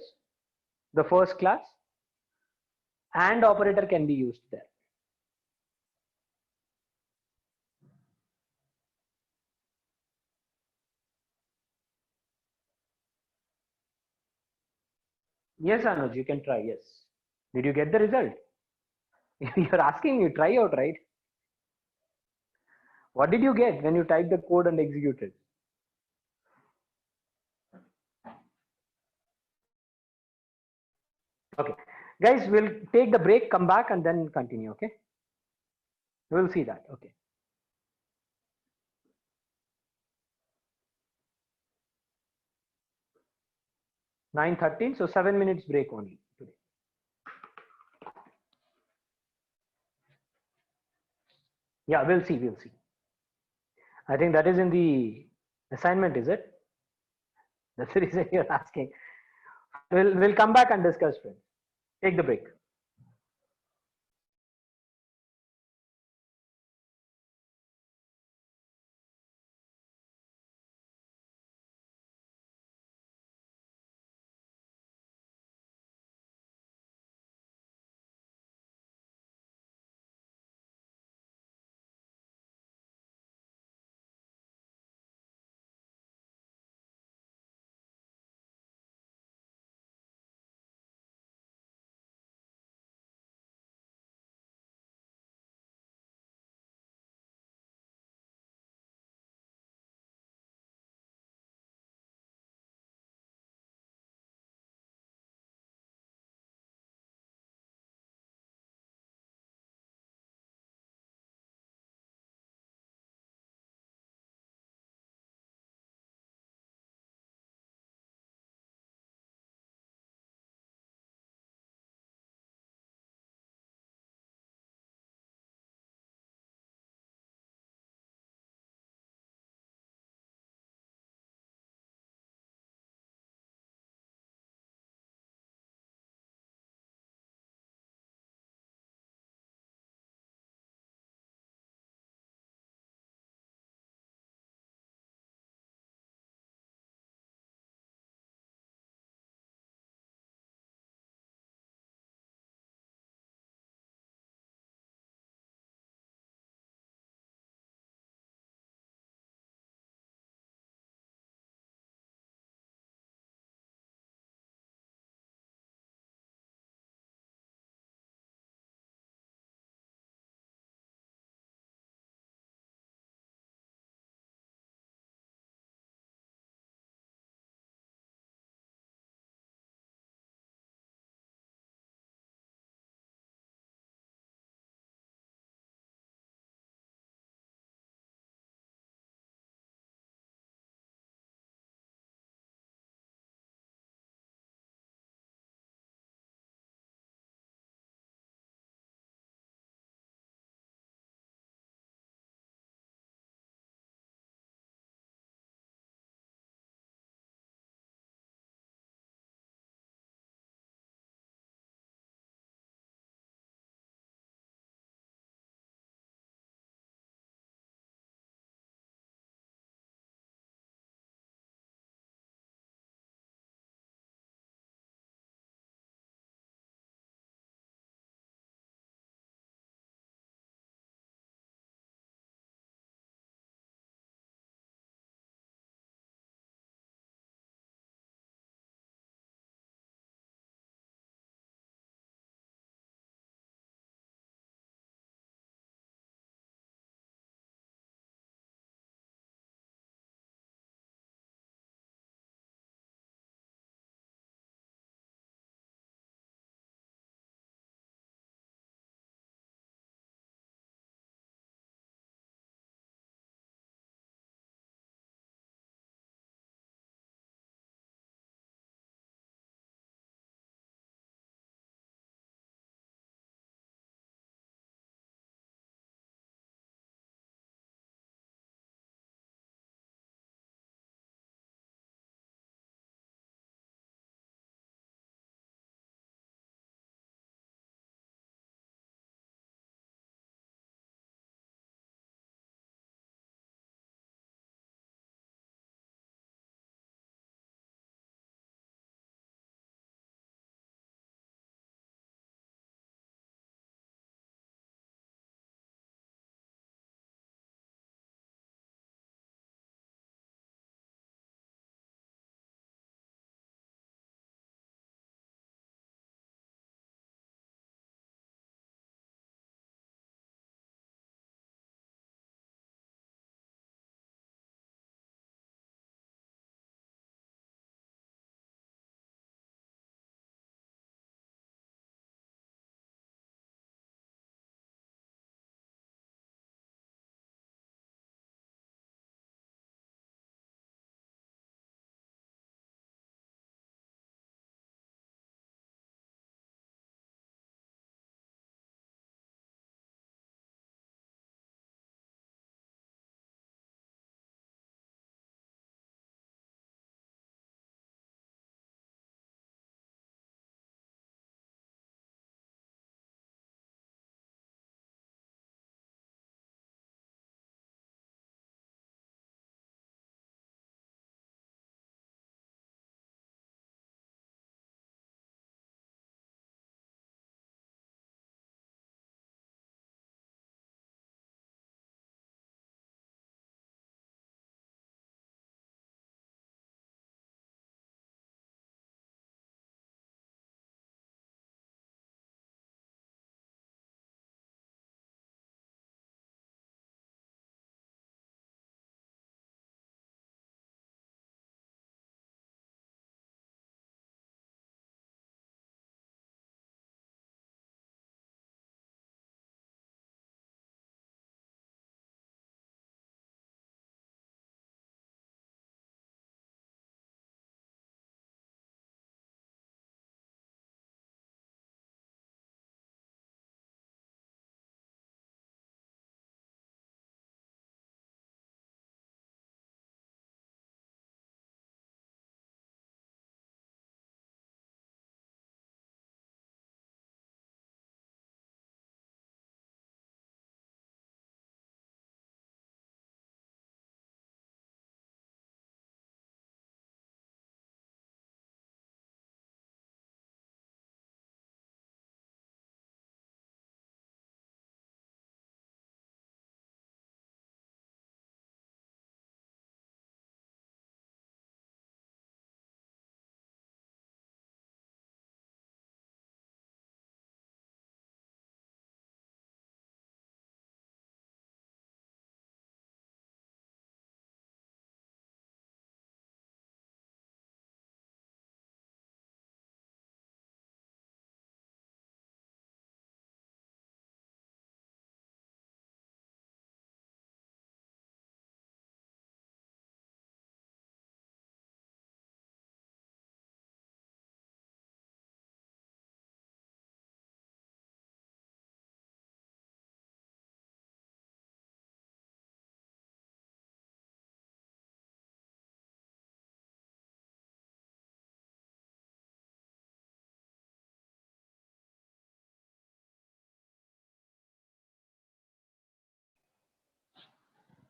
the first class, and operator can be used there. Yes, Anuj, you can try. Yes. Did you get the result? You're asking, you try out, right? What did you get when you typed the code and executed? Okay, guys, we'll take the break, come back, and then continue. Okay, we'll see that. Okay. 9:13, so 7 minutes break only today. Yeah, we'll see. We'll see. I think that is in the assignment, is it? That's the reason you're asking. We'll come back and discuss, friends. Take the break.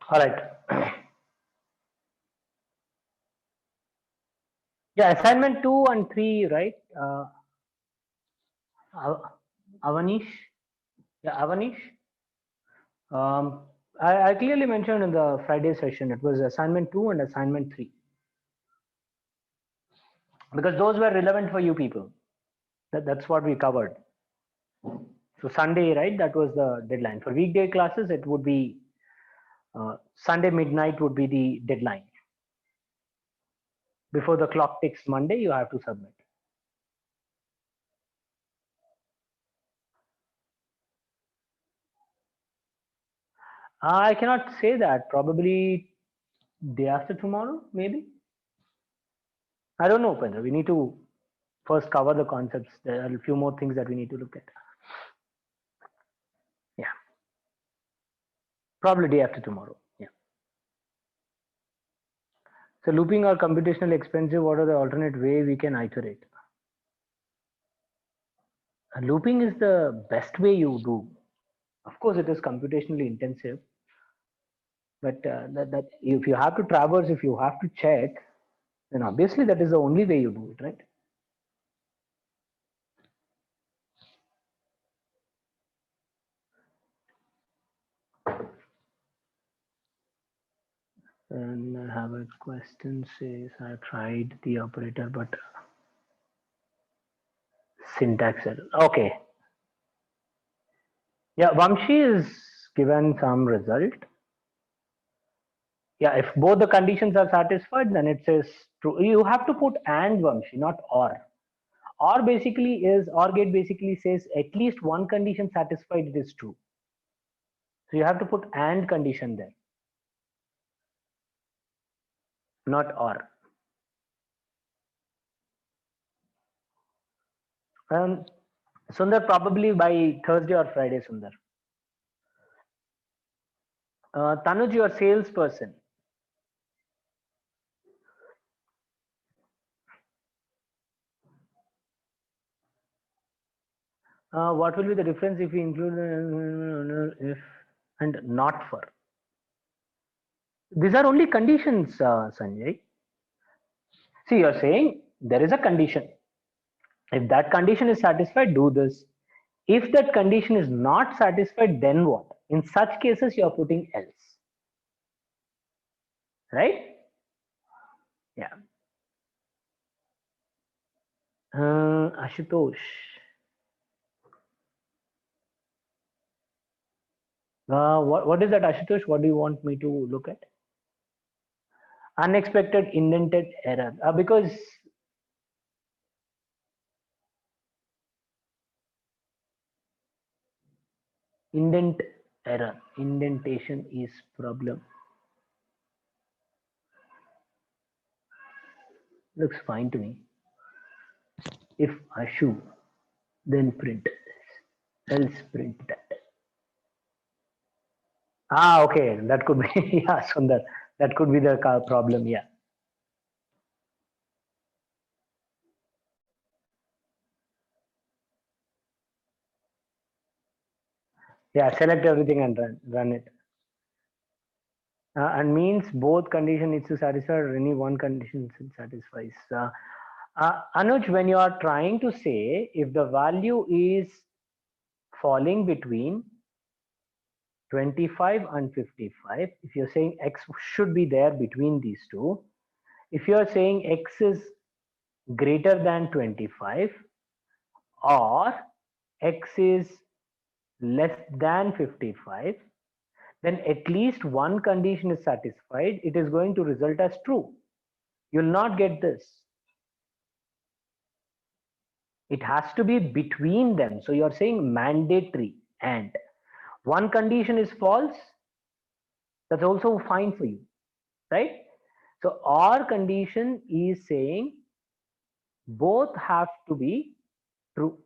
All right. Yeah, assignment 2 and 3, right? Avanish. Yeah, Avanish. Um, I clearly mentioned in the Friday session it was assignment 2 and assignment 3 because those were relevant for you people. That's what we covered. So Sunday, right? That was the deadline. For weekday classes, it would be Sunday midnight would be the deadline. Before the clock ticks Monday, you have to submit. I cannot say that. Probably day after tomorrow, maybe. I don't know, Upendra. We need to first cover the concepts. There are a few more things that we need to look at. Yeah, probably day after tomorrow. Yeah. So looping or computational expensive, what are the alternate way we can iterate? Looping is the best way you do. Of course, it is computationally intensive, but that if you have to traverse, if you have to check, then obviously that is the only way you do it, right? And I have a question says I tried the operator but syntax error. Okay. Yeah, Vamshi is given some result. Yeah, if both the conditions are satisfied, then it says true. You have to put and Vamshi, not or. Or basically is or gate basically says at least one condition satisfied, it is true. So you have to put and condition there, not or. Sundar, probably by Thursday or Friday, Sundar. Tanuj, your salesperson. What will be the difference if we include if and not for? These are only conditions, Sanjay. See, you're saying there is a condition. If that condition is satisfied, do this. If that condition is not satisfied, then what? In such cases, you are putting else. Right? Yeah. Ashutosh. What is that, Ashutosh? What do you want me to look at? Unexpected indented error. Because indent error, indentation is problem. Looks fine to me. If Ashu, then print this, else print that. Okay, that could be yeah, Sundar. That could be the problem. Yeah. Yeah, select everything and run it. And means both condition needs to satisfy or any one condition satisfies. Anuj, when you are trying to say if the value is falling between 25 and 55, if you're saying x should be there between these two, if you're saying x is greater than 25 or x is less than 55, then at least one condition is satisfied, it is going to result as true. You'll not get this. It has to be between them. So you're saying mandatory and one condition is false, that's also fine for you, right? So our condition is saying both have to be true.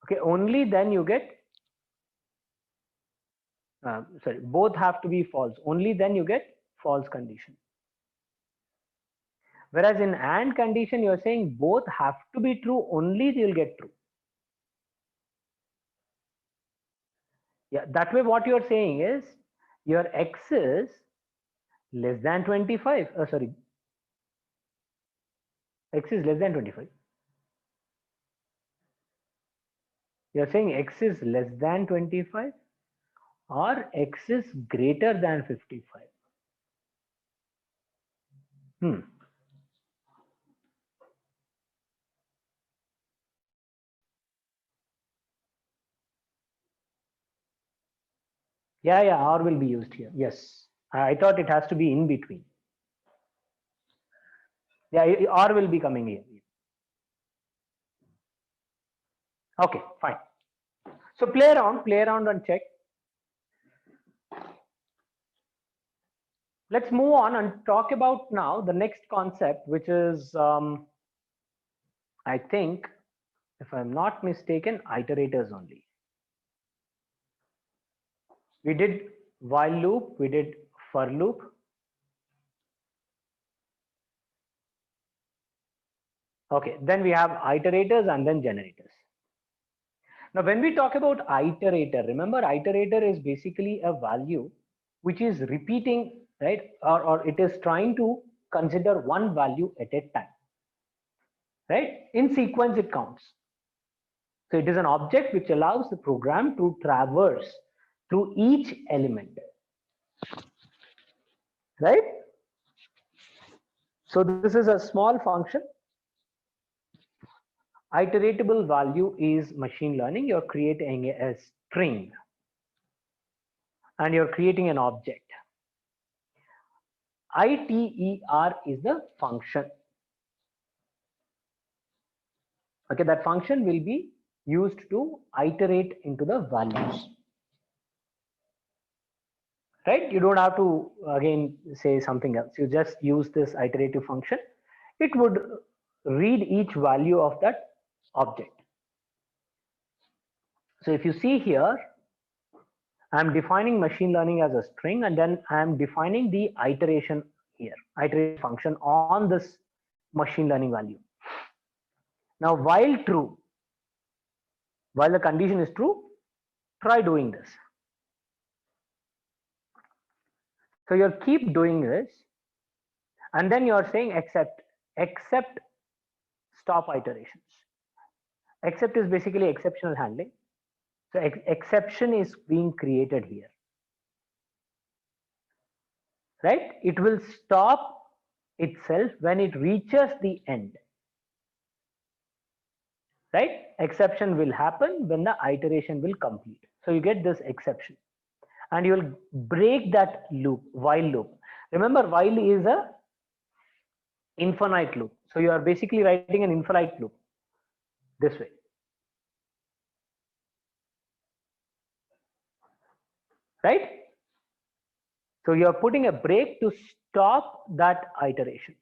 Okay, only then you get sorry, both have to be false, only then you get false condition. Whereas in and condition you're saying both have to be true, only you'll get true. Yeah, that way what you're saying is your X is less than 25. Sorry, X is less than 25. You're saying X is less than 25 or X is greater than 55. Hmm. Yeah, or will be used here. Yes. I thought it has to be in between. Yeah, or will be coming here. Okay, fine. So play around and check. Let's move on and talk about now the next concept, which is, I think, if I'm not mistaken, iterators only. We did while loop, we did for loop. Okay, then we have iterators and then generators. Now, when we talk about iterator, remember iterator is basically a value which is repeating, right? Or it is trying to consider one value at a time, right? In sequence, it counts. So it is an object which allows the program to traverse through each element, right? So this is a small function. Iteratable value is machine learning. You're creating a string and you're creating an object. ITER is the function. Okay, that function will be used to iterate into the values. Right? You don't have to again say something else. You just use this iterative function. It would read each value of that object. So if you see here, I'm defining machine learning as a string, and then I'm defining the iteration here, iteration function on this machine learning value. Now, while true, while the condition is true, try doing this. So you'll keep doing this, and then you're saying except stop iterations. Except is basically exceptional handling. So exception is being created here, right? It will stop itself when it reaches the end, right? Exception will happen when the iteration will complete. So you get this exception and you will break that loop, while loop. Remember, while is a infinite loop. So you are basically writing an infinite loop this way. Right? So you are putting a break to stop that iteration.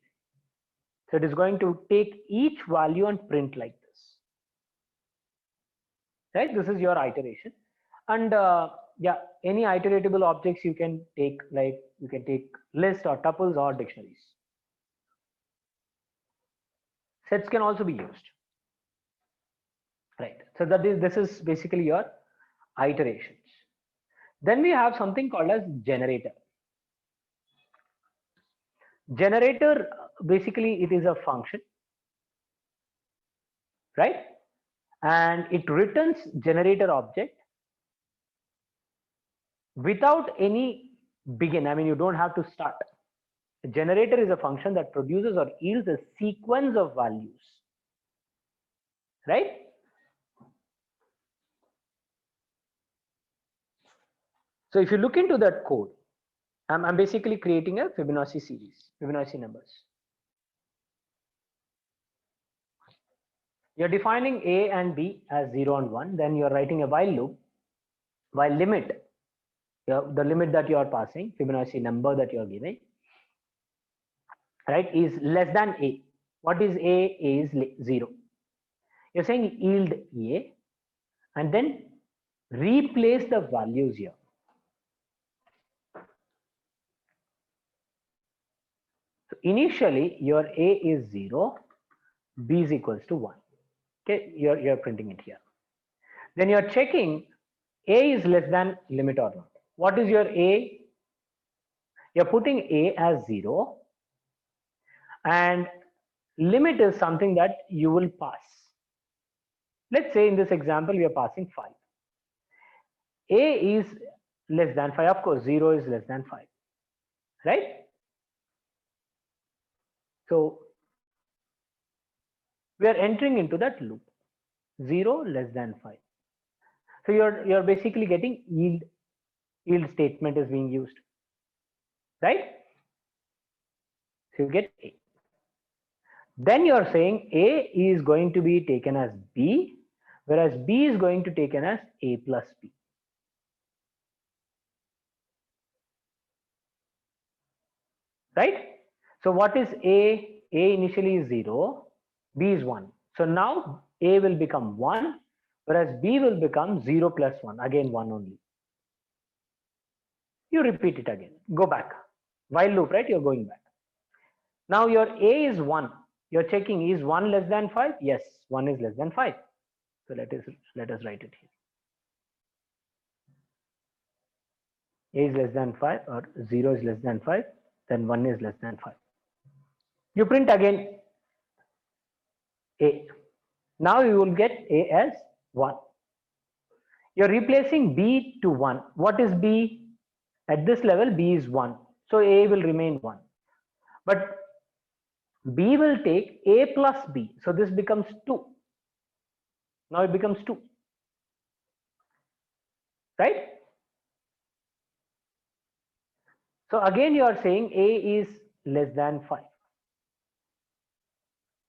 So it is going to take each value and print like this. Right? This is your iteration. And yeah, any iteratable objects you can take, like you can take list or tuples or dictionaries. Sets can also be used. Right. So this is basically your iterations. Then we have something called as generator. Generator, basically it is a function, right? And it returns generator object without any begin. I mean, you don't have to start. A generator is a function that produces or yields a sequence of values, right? So if you look into that code, I'm basically creating a Fibonacci series, Fibonacci numbers. You're defining A and B as 0 and 1. Then you're writing a while loop, while limit, the limit that you are passing, Fibonacci number that you are giving, right, is less than A. What is A? A is 0. You're saying yield A and then replace the values here. So initially your A is 0, B is equals to 1. Okay, you're printing it here. Then you're checking A is less than limit or not. What is your A? You're putting A as 0, and limit is something that you will pass. Let's say in this example, we are passing 5. A is less than 5. Of course, 0 is less than 5, right? So we are entering into that loop. 0 less than 5. So you're basically getting yield statement is being used, right? So you get A. Then you're saying A is going to be taken as B, whereas B is going to be taken as A plus B. Right? So what is A? A initially is 0, B is 1. So now A will become 1, whereas B will become 0 plus 1, again 1 only. You repeat it again, go back. While loop, right? You're going back. Now your A is 1. You're checking, is 1 less than 5? Yes, 1 is less than 5. So let us write it here. A is less than 5 or 0 is less than 5, then 1 is less than 5. You print again A. Now you will get A as 1. You're replacing B to 1. What is B? At this level, B is 1. So A will remain 1. But B will take A plus B. So this becomes 2. Now it becomes 2. Right? So again you are saying A is less than 5.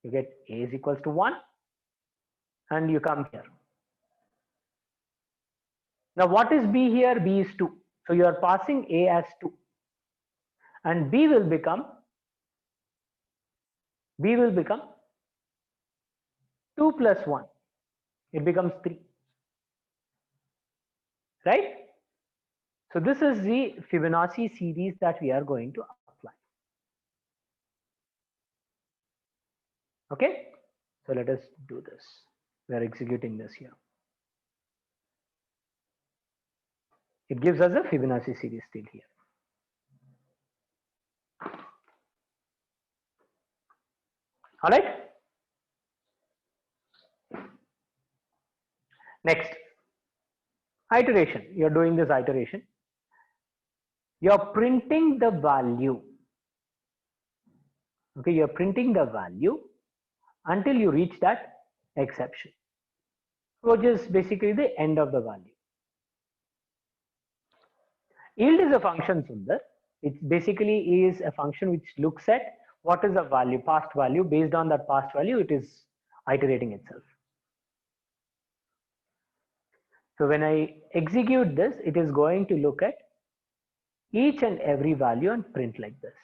You get A is equals to 1 and you come here. Now what is B here? B is 2. So you are passing A as 2. And B will become 2 plus 1. It becomes 3. Right? So this is the Fibonacci series that we are going to apply. Okay? So let us do this. We are executing this here. It gives us a Fibonacci series still here. All right? Next, iteration. You're doing this iteration. You're printing the value. Okay, you're printing the value until you reach that exception, which is basically the end of the value. Yield is a function, Sundar. It basically is a function which looks at what is the value, past value. Based on that past value, it is iterating itself. So when I execute this, it is going to look at each and every value and print like this.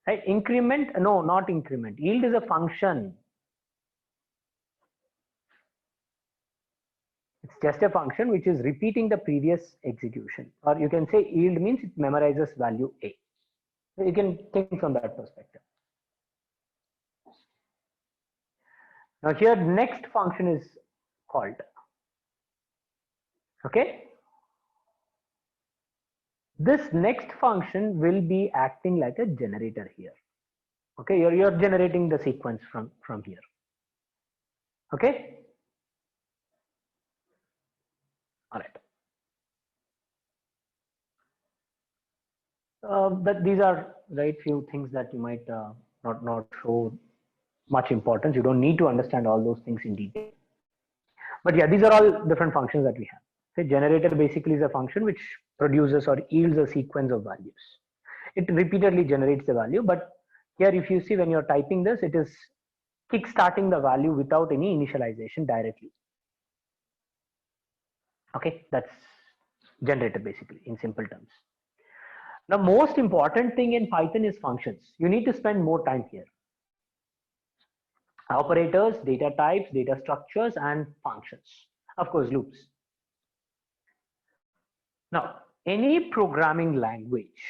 Right? Increment, no, not increment. Yield is a function. It's just a function which is repeating the previous execution. Or you can say yield means it memorizes value A. So you can think from that perspective. Now here next function is called. Okay. This next function will be acting like a generator here. Okay, you're generating the sequence from here. Okay. All right. But these are few things that you might not show much importance. You don't need to understand all those things in detail. But yeah, these are all different functions that we have. So generator basically is a function which produces or yields a sequence of values. It repeatedly generates the value, but here if you see when you're typing this, it is kick-starting the value without any initialization directly. Okay, that's generator basically in simple terms. Now, most important thing in Python is functions. You need to spend more time here. Operators, data types, data structures, and functions. Of course, loops. Now, any programming language,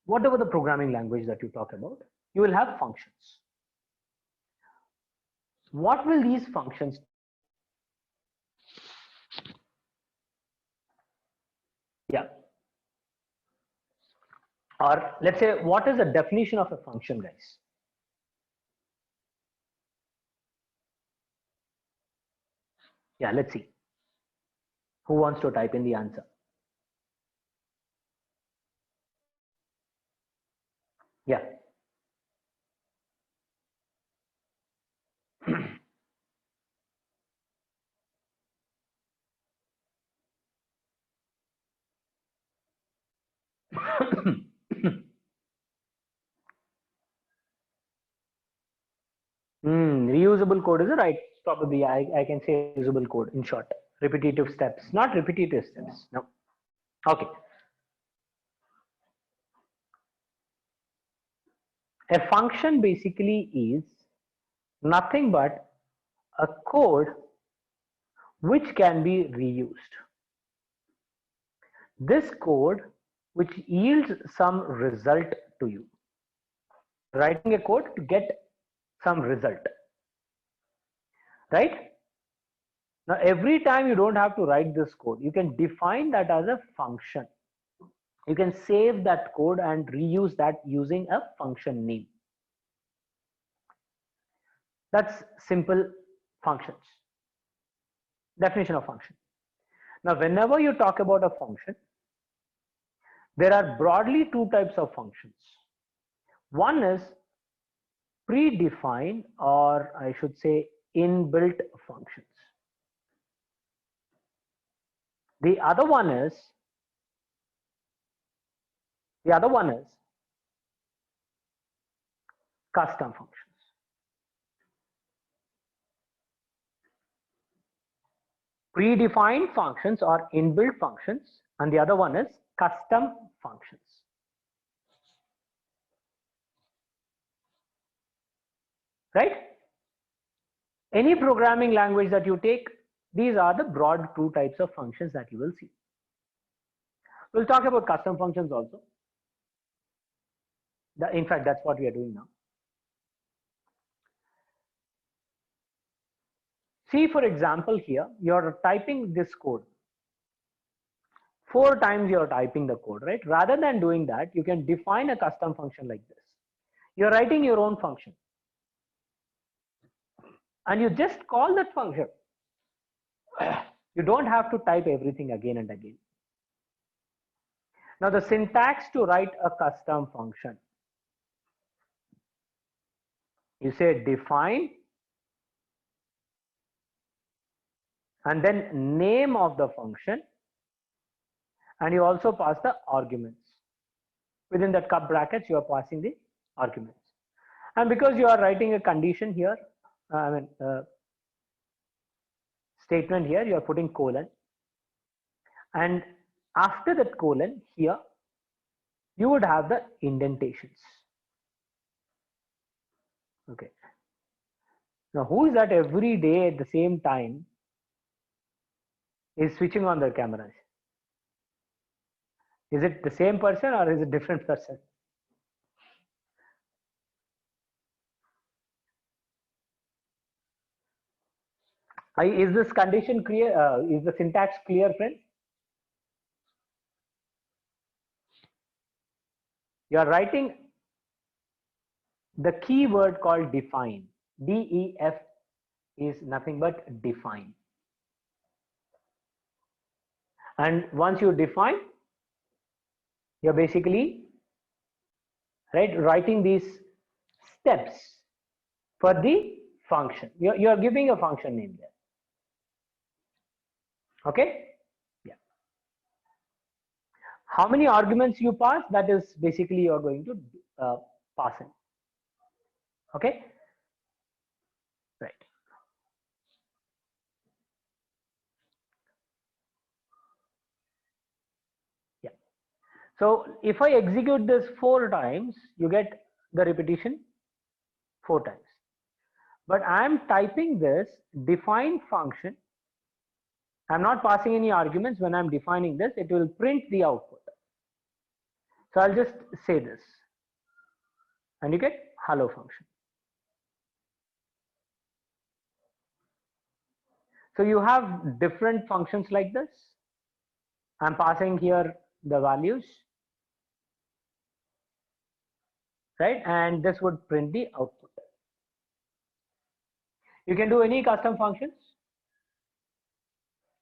whatever the programming language that you talk about, you will have functions. What will these functions do? Or let's say, what is the definition of a function, guys? Yeah, let's see. Who wants to type in the answer? Yeah. Reusable code is right. Probably I can say reusable code in short. Repetitive steps, not repetitive steps. No. Okay. A function basically is nothing but a code which can be reused. This code which yields some result to you. Writing a code to get some result. Right? Now, every time you don't have to write this code, you can define that as a function. You can save that code and reuse that using a function name. That's simple functions. Definition of function. Now, whenever you talk about a function, there are broadly two types of functions. One is predefined, or I should say inbuilt functions. The other one is custom functions. Predefined functions or inbuilt functions, and the other one is custom functions. Right? Any programming language that you take, these are the broad two types of functions that you will see. We'll talk about custom functions also. In fact, that's what we are doing now. See, for example, here, you're typing this code. 4 times you're typing the code, right? Rather than doing that, you can define a custom function like this. You're writing your own function. And you just call that function. You don't have to type everything again and again. Now, the syntax to write a custom function. You say define and then name of the function, and you also pass the arguments. Within that cup brackets, you are passing the arguments. And because you are writing a condition here, statement here, you are putting colon. And after that colon here, you would have the indentations. Okay. Now, who is that every day at the same time is switching on their cameras? Is it the same person or is it different person? Is this condition clear? Is the syntax clear, friends? You are writing the keyword called define. DEF is nothing but define. And once you define, you're basically writing these steps for the function. You're giving a function name there. Okay? Yeah. How many arguments you pass, that is basically you're going to pass in. Okay? Right. Yeah. So if I execute this 4 times, you get the repetition 4 times. But I am typing this define function. I'm not passing any arguments. When I'm defining this, it will print the output. So I'll just say this, and you get hello function. So you have different functions like this. I'm passing here the values. right? And this would print the output. You can do any custom functions.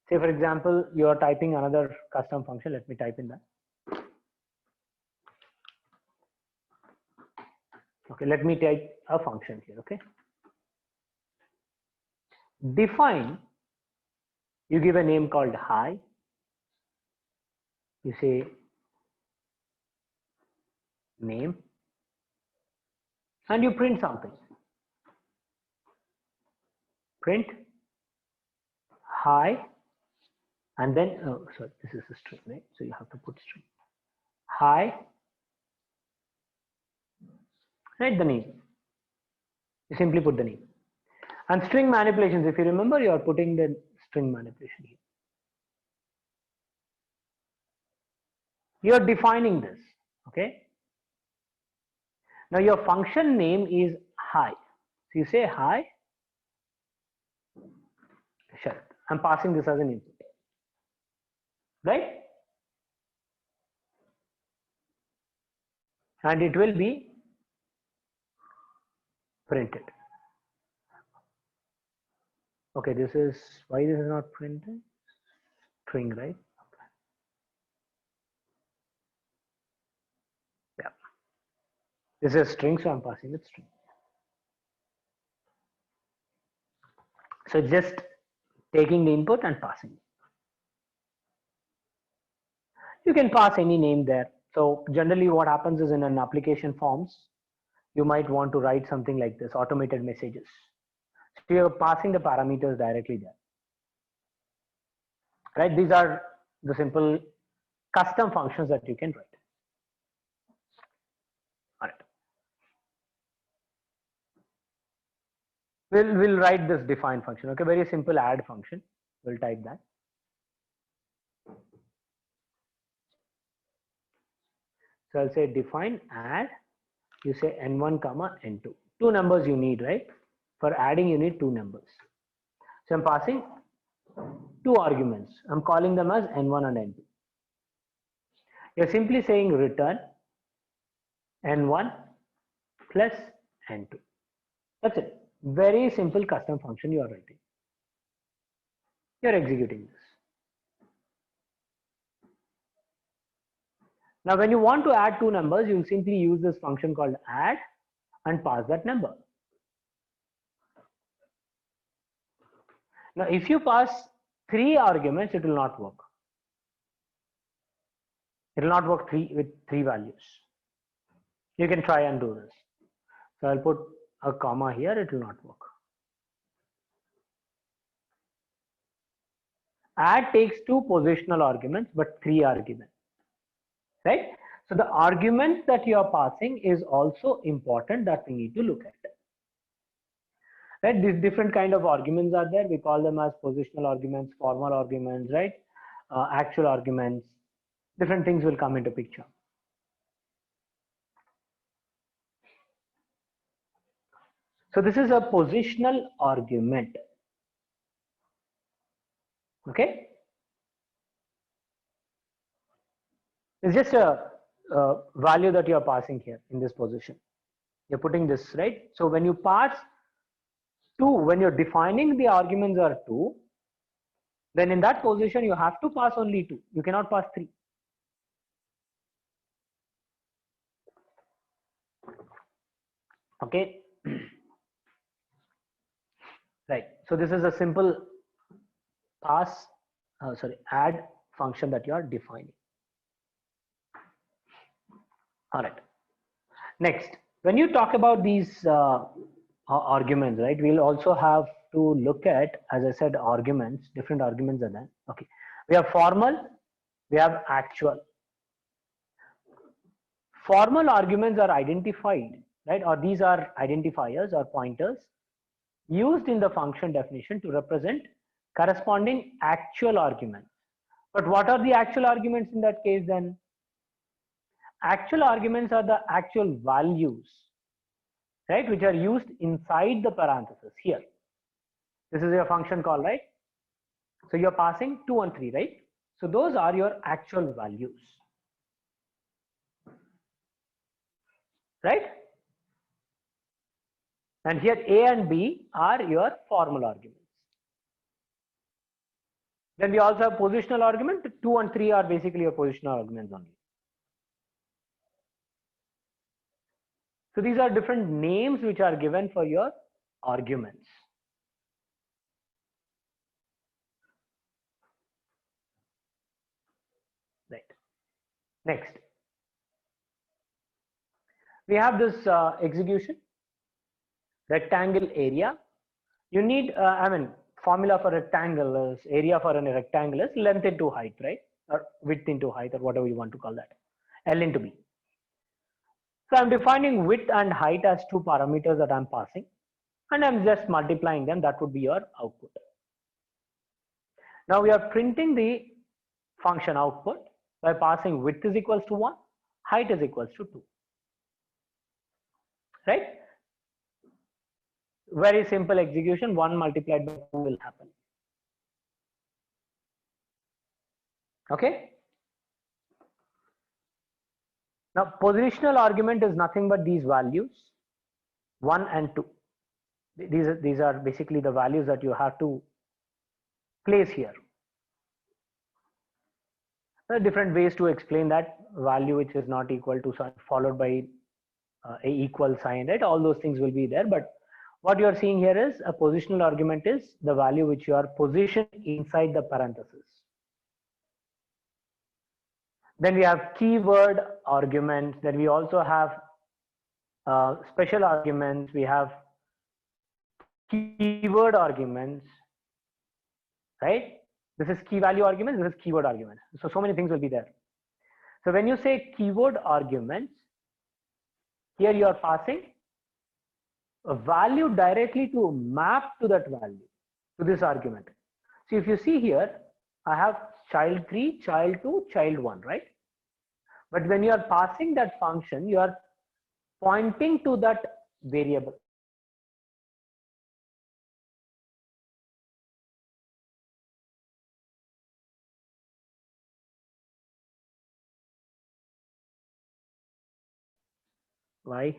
Say for example, you are typing another custom function. Let me type in that. Okay, let me type a function here. Okay, define, you give a name called hi, you say name, and you print something. Print hi, and then sorry, this is a string, right? So you have to put string hi, write the name. You simply put the name. And string manipulations, if you remember, you are putting the string manipulation here. You are defining this. Okay. Now your function name is hi. So you say hi. Sure. I'm passing this as an input. Right? And it will be printed. Okay, this is why this is not printed. String, right? Okay. Yeah. This is string, so I'm passing it string. So just taking the input and passing it. You can pass any name there. So generally what happens is in an application forms, you might want to write something like this, automated messages. So you're passing the parameters directly there. Right? These are the simple custom functions that you can write. All right. We'll write this define function. Okay, very simple add function. We'll type that. So I'll say define add. You say n1 comma n2. Two numbers you need, right? For adding you need two numbers. So I'm passing two arguments. I'm calling them as n1 and n2. You're simply saying return n1 plus n2. That's it. Very simple custom function you are writing. You're executing this. Now when you want to add two numbers, you'll simply use this function called add and pass that number. Now if you pass three arguments, it will not work. It will not work with three values. You can try and do this. So I'll put a comma here, it will not work. Add takes two positional arguments, but three arguments, right? So the arguments that you are passing is also important that we need to look at. Right? These different kind of arguments are there. We call them as positional arguments, formal arguments, right? Actual arguments. Different things will come into picture. So this is a positional argument. Okay. It's just a value that you are passing here in this position. You're putting this, right? So when you pass two, when you're defining the arguments are two, then in that position you have to pass only two. You cannot pass three. Okay. Right. So this is a simple add function that you are defining. All right. Next, when you talk about these arguments, right, we'll also have to look at, as I said, arguments, different arguments are there. Okay. We have formal, we have actual. Formal arguments are identified, right, or these are identifiers or pointers used in the function definition to represent corresponding actual arguments. But what are the actual arguments in that case then? Actual arguments are the actual values, right, which are used inside the parenthesis here. This is your function call, right? So you're passing 2 and 3, right? So those are your actual values, right? And here A and B are your formal arguments. Then we also have positional argument. 2 and 3 are basically your positional arguments only. So these are different names which are given for your arguments. Right. Next, we have this execution, rectangle area. You need, formula for rectangle is area for a rectangle is length into height, right? Or width into height, or whatever you want to call that. L into B. So I'm defining width and height as two parameters that I'm passing, and I'm just multiplying them. That would be your output. Now we are printing the function output by passing width is equals to 1, height is equals to 2. Right? Very simple execution. 1 multiplied by 2 will happen. Okay. Now positional argument is nothing but these values 1 and 2. These are basically the values that you have to place here. There are different ways to explain that value which is not equal to followed by a equal sign, right? All those things will be there, but what you are seeing here is a positional argument is the value which you are positioned inside the parenthesis. Then we have keyword arguments. Then we also have special arguments. We have keyword arguments, right? This is key value arguments. This is keyword arguments. So many things will be there. So when you say keyword arguments, here you are passing a value directly to map to that value, to this argument. So if you see here, I have child 3, child 2, child 1, right? But when you are passing that function, you are pointing to that variable. Why?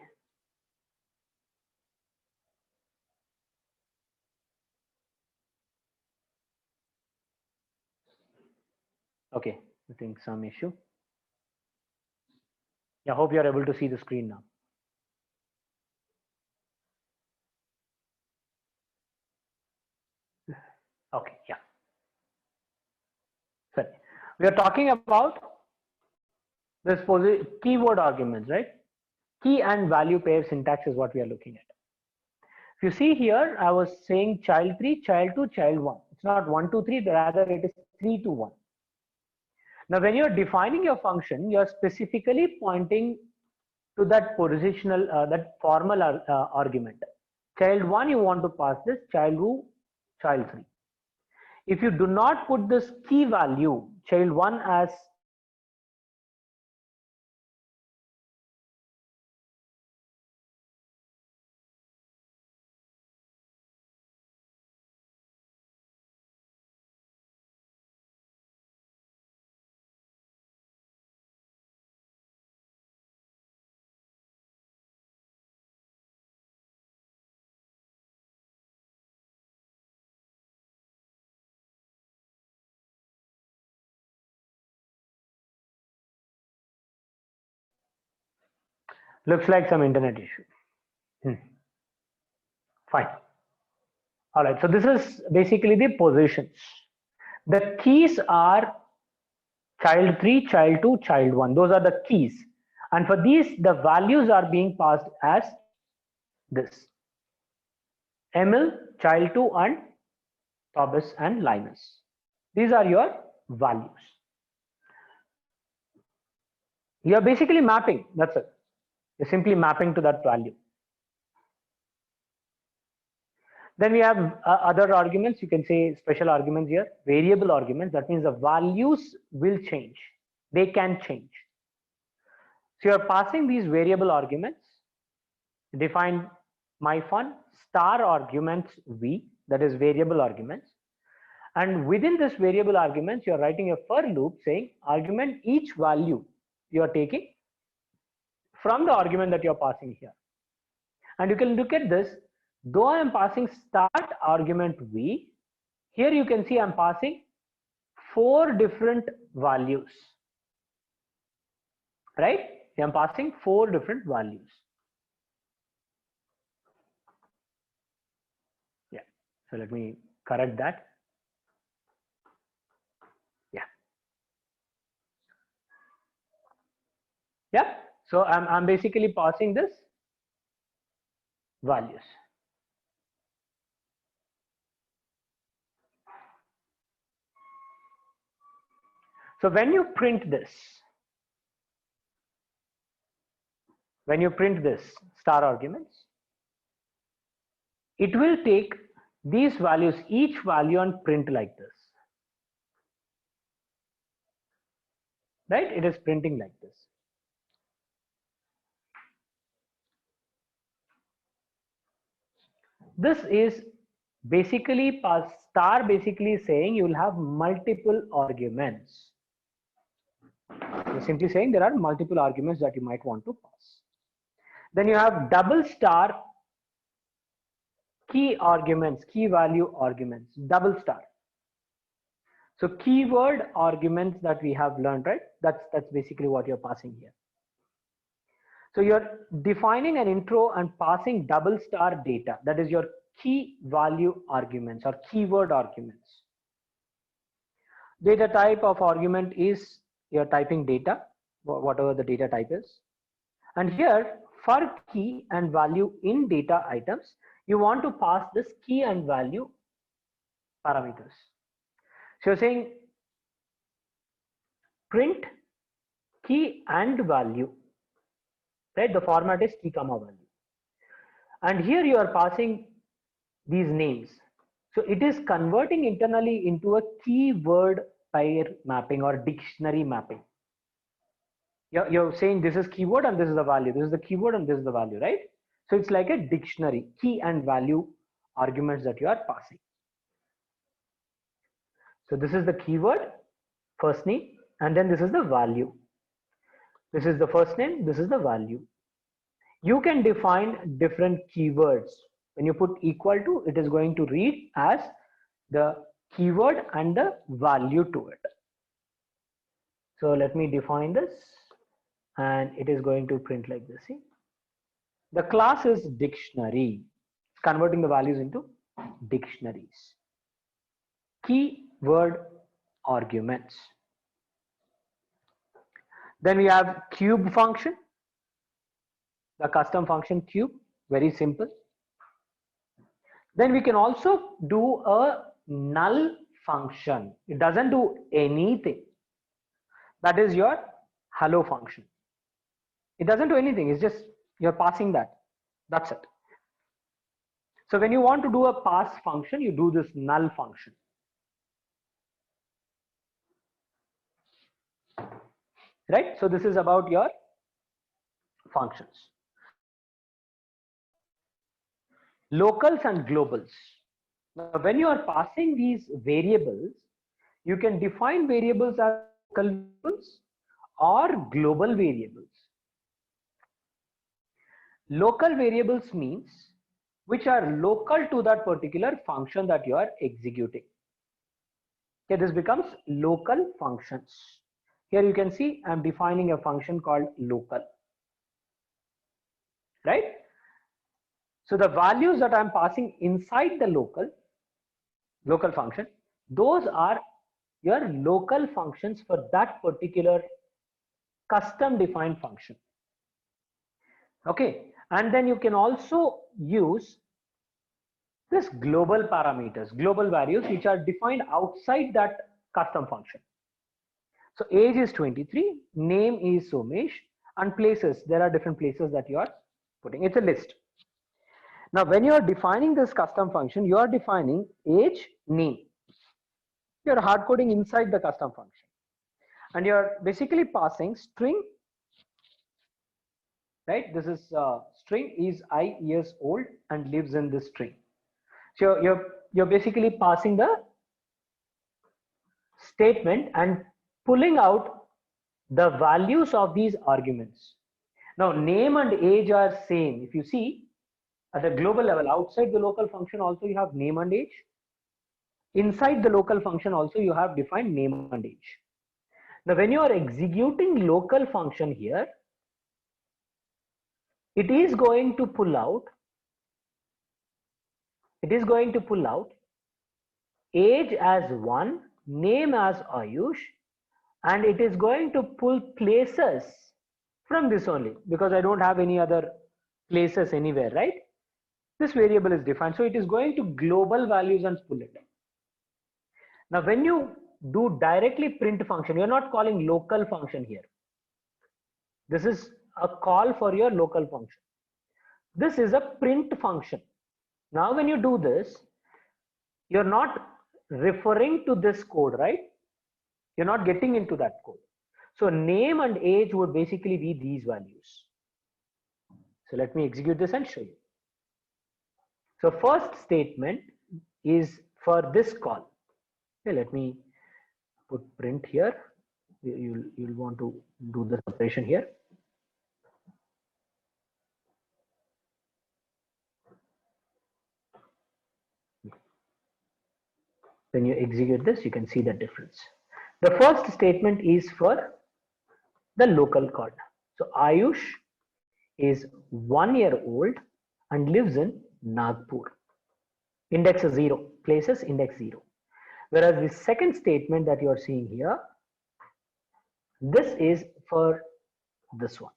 Okay, I think some issue. Yeah, I hope you are able to see the screen now. Okay, yeah. So we are talking about this keyword arguments, right? Key and value pair syntax is what we are looking at. If you see here, I was saying child 3, child 2, child 1. It's not 1, 2, 3, rather it is 3 to 1. Now, when you're defining your function, you're specifically pointing to that positional, that formal argument. Child 1, you want to pass this, child 2, child 3. If you do not put this key value, child 1 as looks like some internet issue. Fine. All right. So this is basically the positions. The keys are child 3, child 2, child 1. Those are the keys. And for these, the values are being passed as this. Emil, child 2, and Thomas and Linus. These are your values. You are basically mapping. That's it. You're simply mapping to that value. Then we have other arguments. You can say special arguments here, variable arguments. That means the values will change. They can change. So you're passing these variable arguments. Define myFun star arguments v, that is variable arguments. And within this variable arguments, you're writing a for loop saying argument each value you're taking from the argument that you're passing here. And you can look at this. though I am passing start argument v, here you can see I'm passing 4 different values, right? I'm passing 4 different values. Yeah, so let me correct that. Yeah, so I'm basically passing this values. So when you print this star arguments, it will take these values, each value, and print like this, right? It is printing like this. This is basically star basically saying you will have multiple arguments. You're simply saying there are multiple arguments that you might want to pass. Then you have double star key arguments, key value arguments, double star. So keyword arguments that we have learned, right? That's basically what you're passing here. So you're defining an intro and passing double star data. That is your key value arguments or keyword arguments. Data type of argument is you're typing data, whatever the data type is. And here for key and value in data items, you want to pass this key and value parameters. So you're saying print key and value, right? The format is key comma value. And here you are passing these names. So it is converting internally into a keyword pair mapping or dictionary mapping. You're saying this is keyword and this is the value. This is the keyword and this is the value, right? So it's like a dictionary, key and value arguments that you are passing. So this is the keyword, first name, and then this is the value. This is the first name, this is the value. You can define different keywords. When you put equal to, it is going to read as the keyword and the value to it. So let me define this, and it is going to print like this. See, the class is dictionary. It's converting the values into dictionaries. Keyword arguments. Then we have cube function, the custom function cube, very simple. Then we can also do a null function. It doesn't do anything. That is your hello function. It doesn't do anything. It's just you're passing that. That's it. So when you want to do a pass function, you do this null function. Right? So this is about your functions. Locals and globals. Now, when you are passing these variables, you can define variables as local variables or global variables. Local variables means which are local to that particular function that you are executing. Okay, this becomes local functions. Here you can see I'm defining a function called local, right? So the values that I'm passing inside the local function, those are your local functions for that particular custom defined function. Okay, and then you can also use this global parameters, global values which are defined outside that custom function. So age is 23, name is Somesh, and places, there are different places that you are putting. It's a list. Now when you are defining this custom function, you are defining age, name. You are hard coding inside the custom function, and you are basically passing string, right? This is string is I years old and lives in this string. So you're basically passing the statement and pulling out the values of these arguments. Now name and age are same. If you see, At a global level, outside the local function also you have name and age. Inside the local function also you have defined name and age. Now when you are executing local function here, it is going to pull out age as 1, name as Ayush, and it is going to pull places from this only, because I don't have any other places anywhere, right? This variable is defined, so it is going to global values and pull it. Now when you do directly print function, you're not calling local function here. This is a call for your local function. This is a print function. Now when you do this, you're not referring to this code, right? You're not getting into that code. So name and age would basically be these values. So let me execute this and show you. So first statement is for this call. Okay, let me put print here. You'll want to do the separation here. When you execute this, you can see the difference. The first statement is for the local call. So Ayush is 1 year old and lives in Nagpur. Index is 0, places index 0. Whereas the second statement that you are seeing here, this is for this one.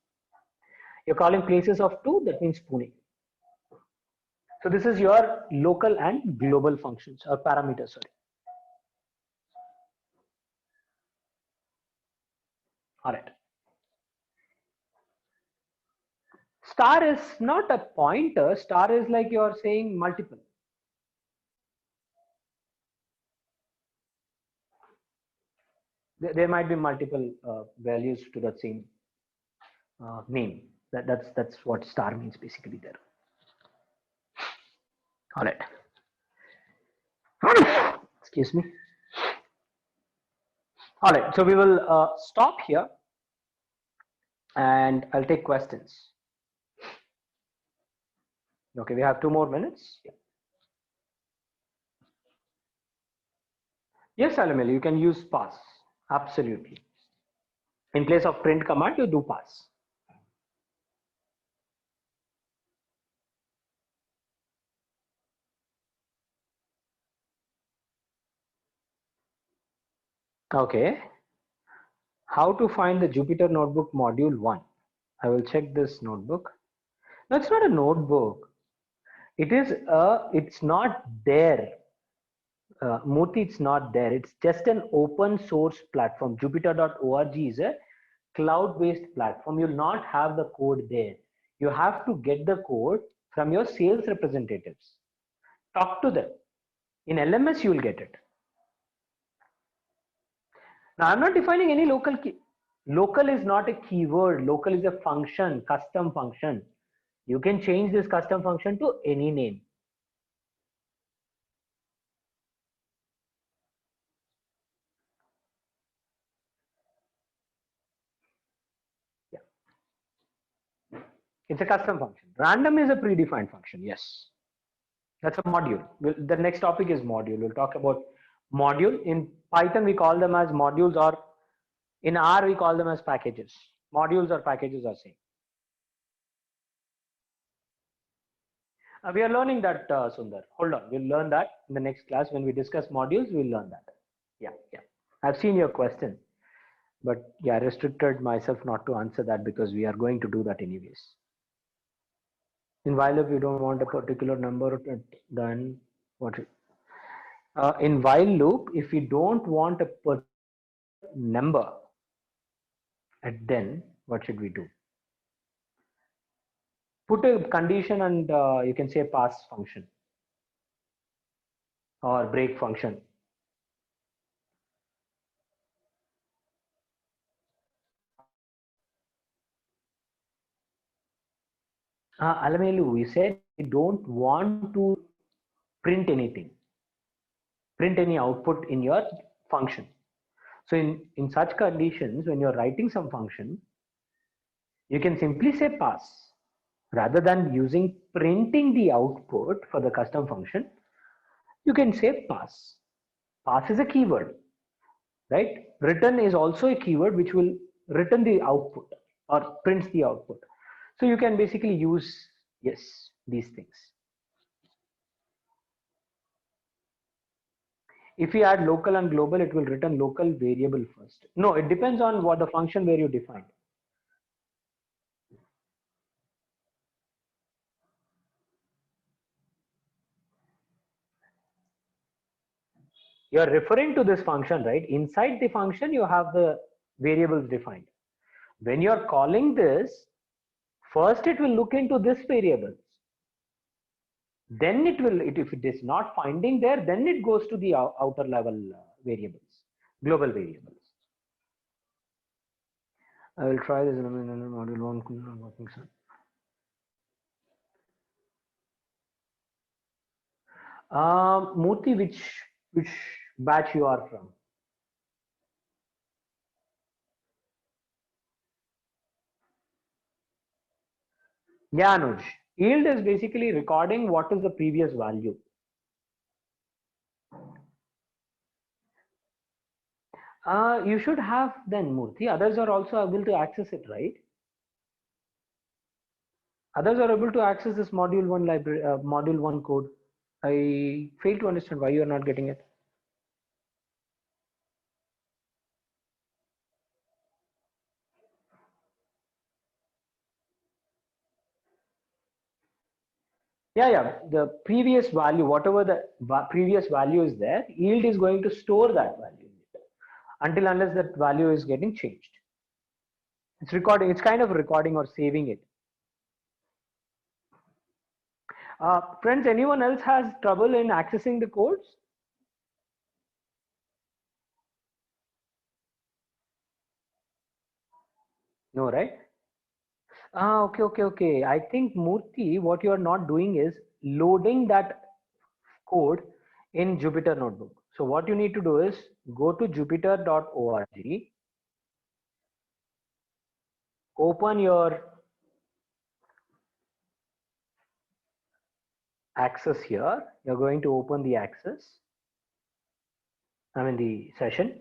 You're calling places of 2, that means Pune. So this is your local and global functions or parameters, sorry. All right. Star is not a pointer. Star is like you're saying multiple. There might be multiple values to the same name. That's what star means basically there. All right. Excuse me. All right. So we will stop here, and I'll take questions. Okay, we have 2 more minutes. Yeah. Yes, Alamel, you can use pass. Absolutely. In place of print command, you do pass. Okay. How to find the Jupyter Notebook module 1? I will check this notebook. No, it's not a notebook. It's not there. Murthy, it's not there. It's just an open source platform. Jupyter.org is a cloud-based platform. You'll not have the code there. You have to get the code from your sales representatives. Talk to them. In LMS, you will get it. Now, I'm not defining any local key. Local is not a keyword. Local is a function, custom function. You can change this custom function to any name. It's a custom function. Random is a predefined function. Yes. That's a module. The next topic is module. We'll talk about module. In Python, we call them as modules, or in R, we call them as packages. Modules or packages are same. We are learning that, Sundar. Hold on. We'll learn that in the next class. When we discuss modules, we'll learn that. Yeah. I've seen your question. But yeah, I restricted myself not to answer that because we are going to do that anyways. In while if you don't want a particular number, then what? In while loop, if you don't want a particular number, and then what should we do? Put a condition and you can say pass function or break function. Alamelu, we said we don't want to print anything, print any output in your function. So in such conditions, when you're writing some function, you can simply say pass. Rather than using printing the output for the custom function, you can say pass. Pass is a keyword, right? Return is also a keyword which will return the output or prints the output. So you can basically use, yes, these things. If you add local and global, it will return local variable first. No, it depends on what the function where you defined. You're referring to this function, right? Inside the function, you have the variables defined. When you're calling this, first it will look into this variables. Then it will, if it is not finding there, then it goes to the outer level variables, global variables. I will try this in a minute. Module 1 working, sir. Murthy, which batch you are from? Yeah, Anuj. Yield is basically recording what is the previous value. You should have then, Murthy. Others are also able to access it, right? Others are able to access this module 1 library, module 1 code. I fail to understand why you are not getting it. Yeah. The previous value, whatever the previous value is there, yield is going to store that value until unless that value is getting changed. It's recording. It's kind of recording or saving it. Friends, anyone else has trouble in accessing the codes? No, right? Okay. I think Murthy, what you are not doing is loading that code in Jupyter Notebook. So what you need to do is go to jupyter.org, open your access here. You're going to open the access. I mean the session.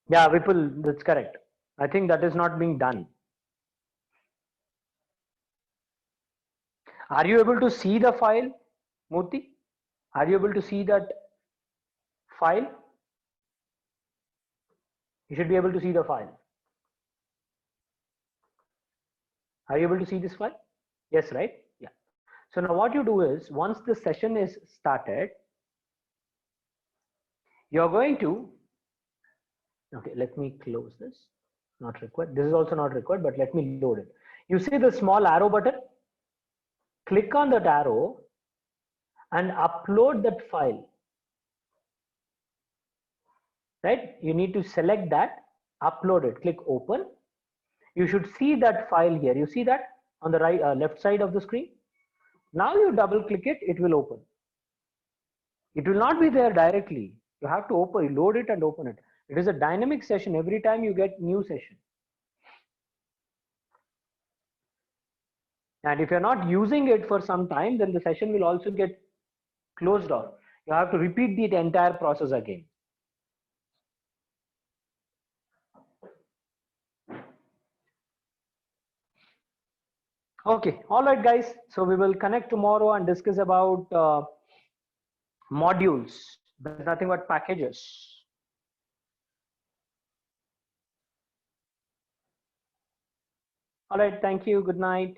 Yeah, Vipul, that's correct. I think that is not being done. Are you able to see the file, Murthy? Are you able to see that file? You should be able to see the file. Are you able to see this file? Yes, right? Yeah. So now what you do is once the session is started, you're going to, okay, let me close this. Not required. This is also not required, but let me load it. You see the small arrow button? Click on that arrow and upload that file. Right? You need to select that, upload it, click open. You should see that file here. You see that on the right left side of the screen? Now you double click it, it will open. It will not be there directly. You have to open, load it and open it. It is a dynamic session every time you get new session. And if you're not using it for some time, then the session will also get closed off. You have to repeat the entire process again. Okay, all right, guys. So we will connect tomorrow and discuss about modules. There's nothing but packages. All right, thank you. Good night.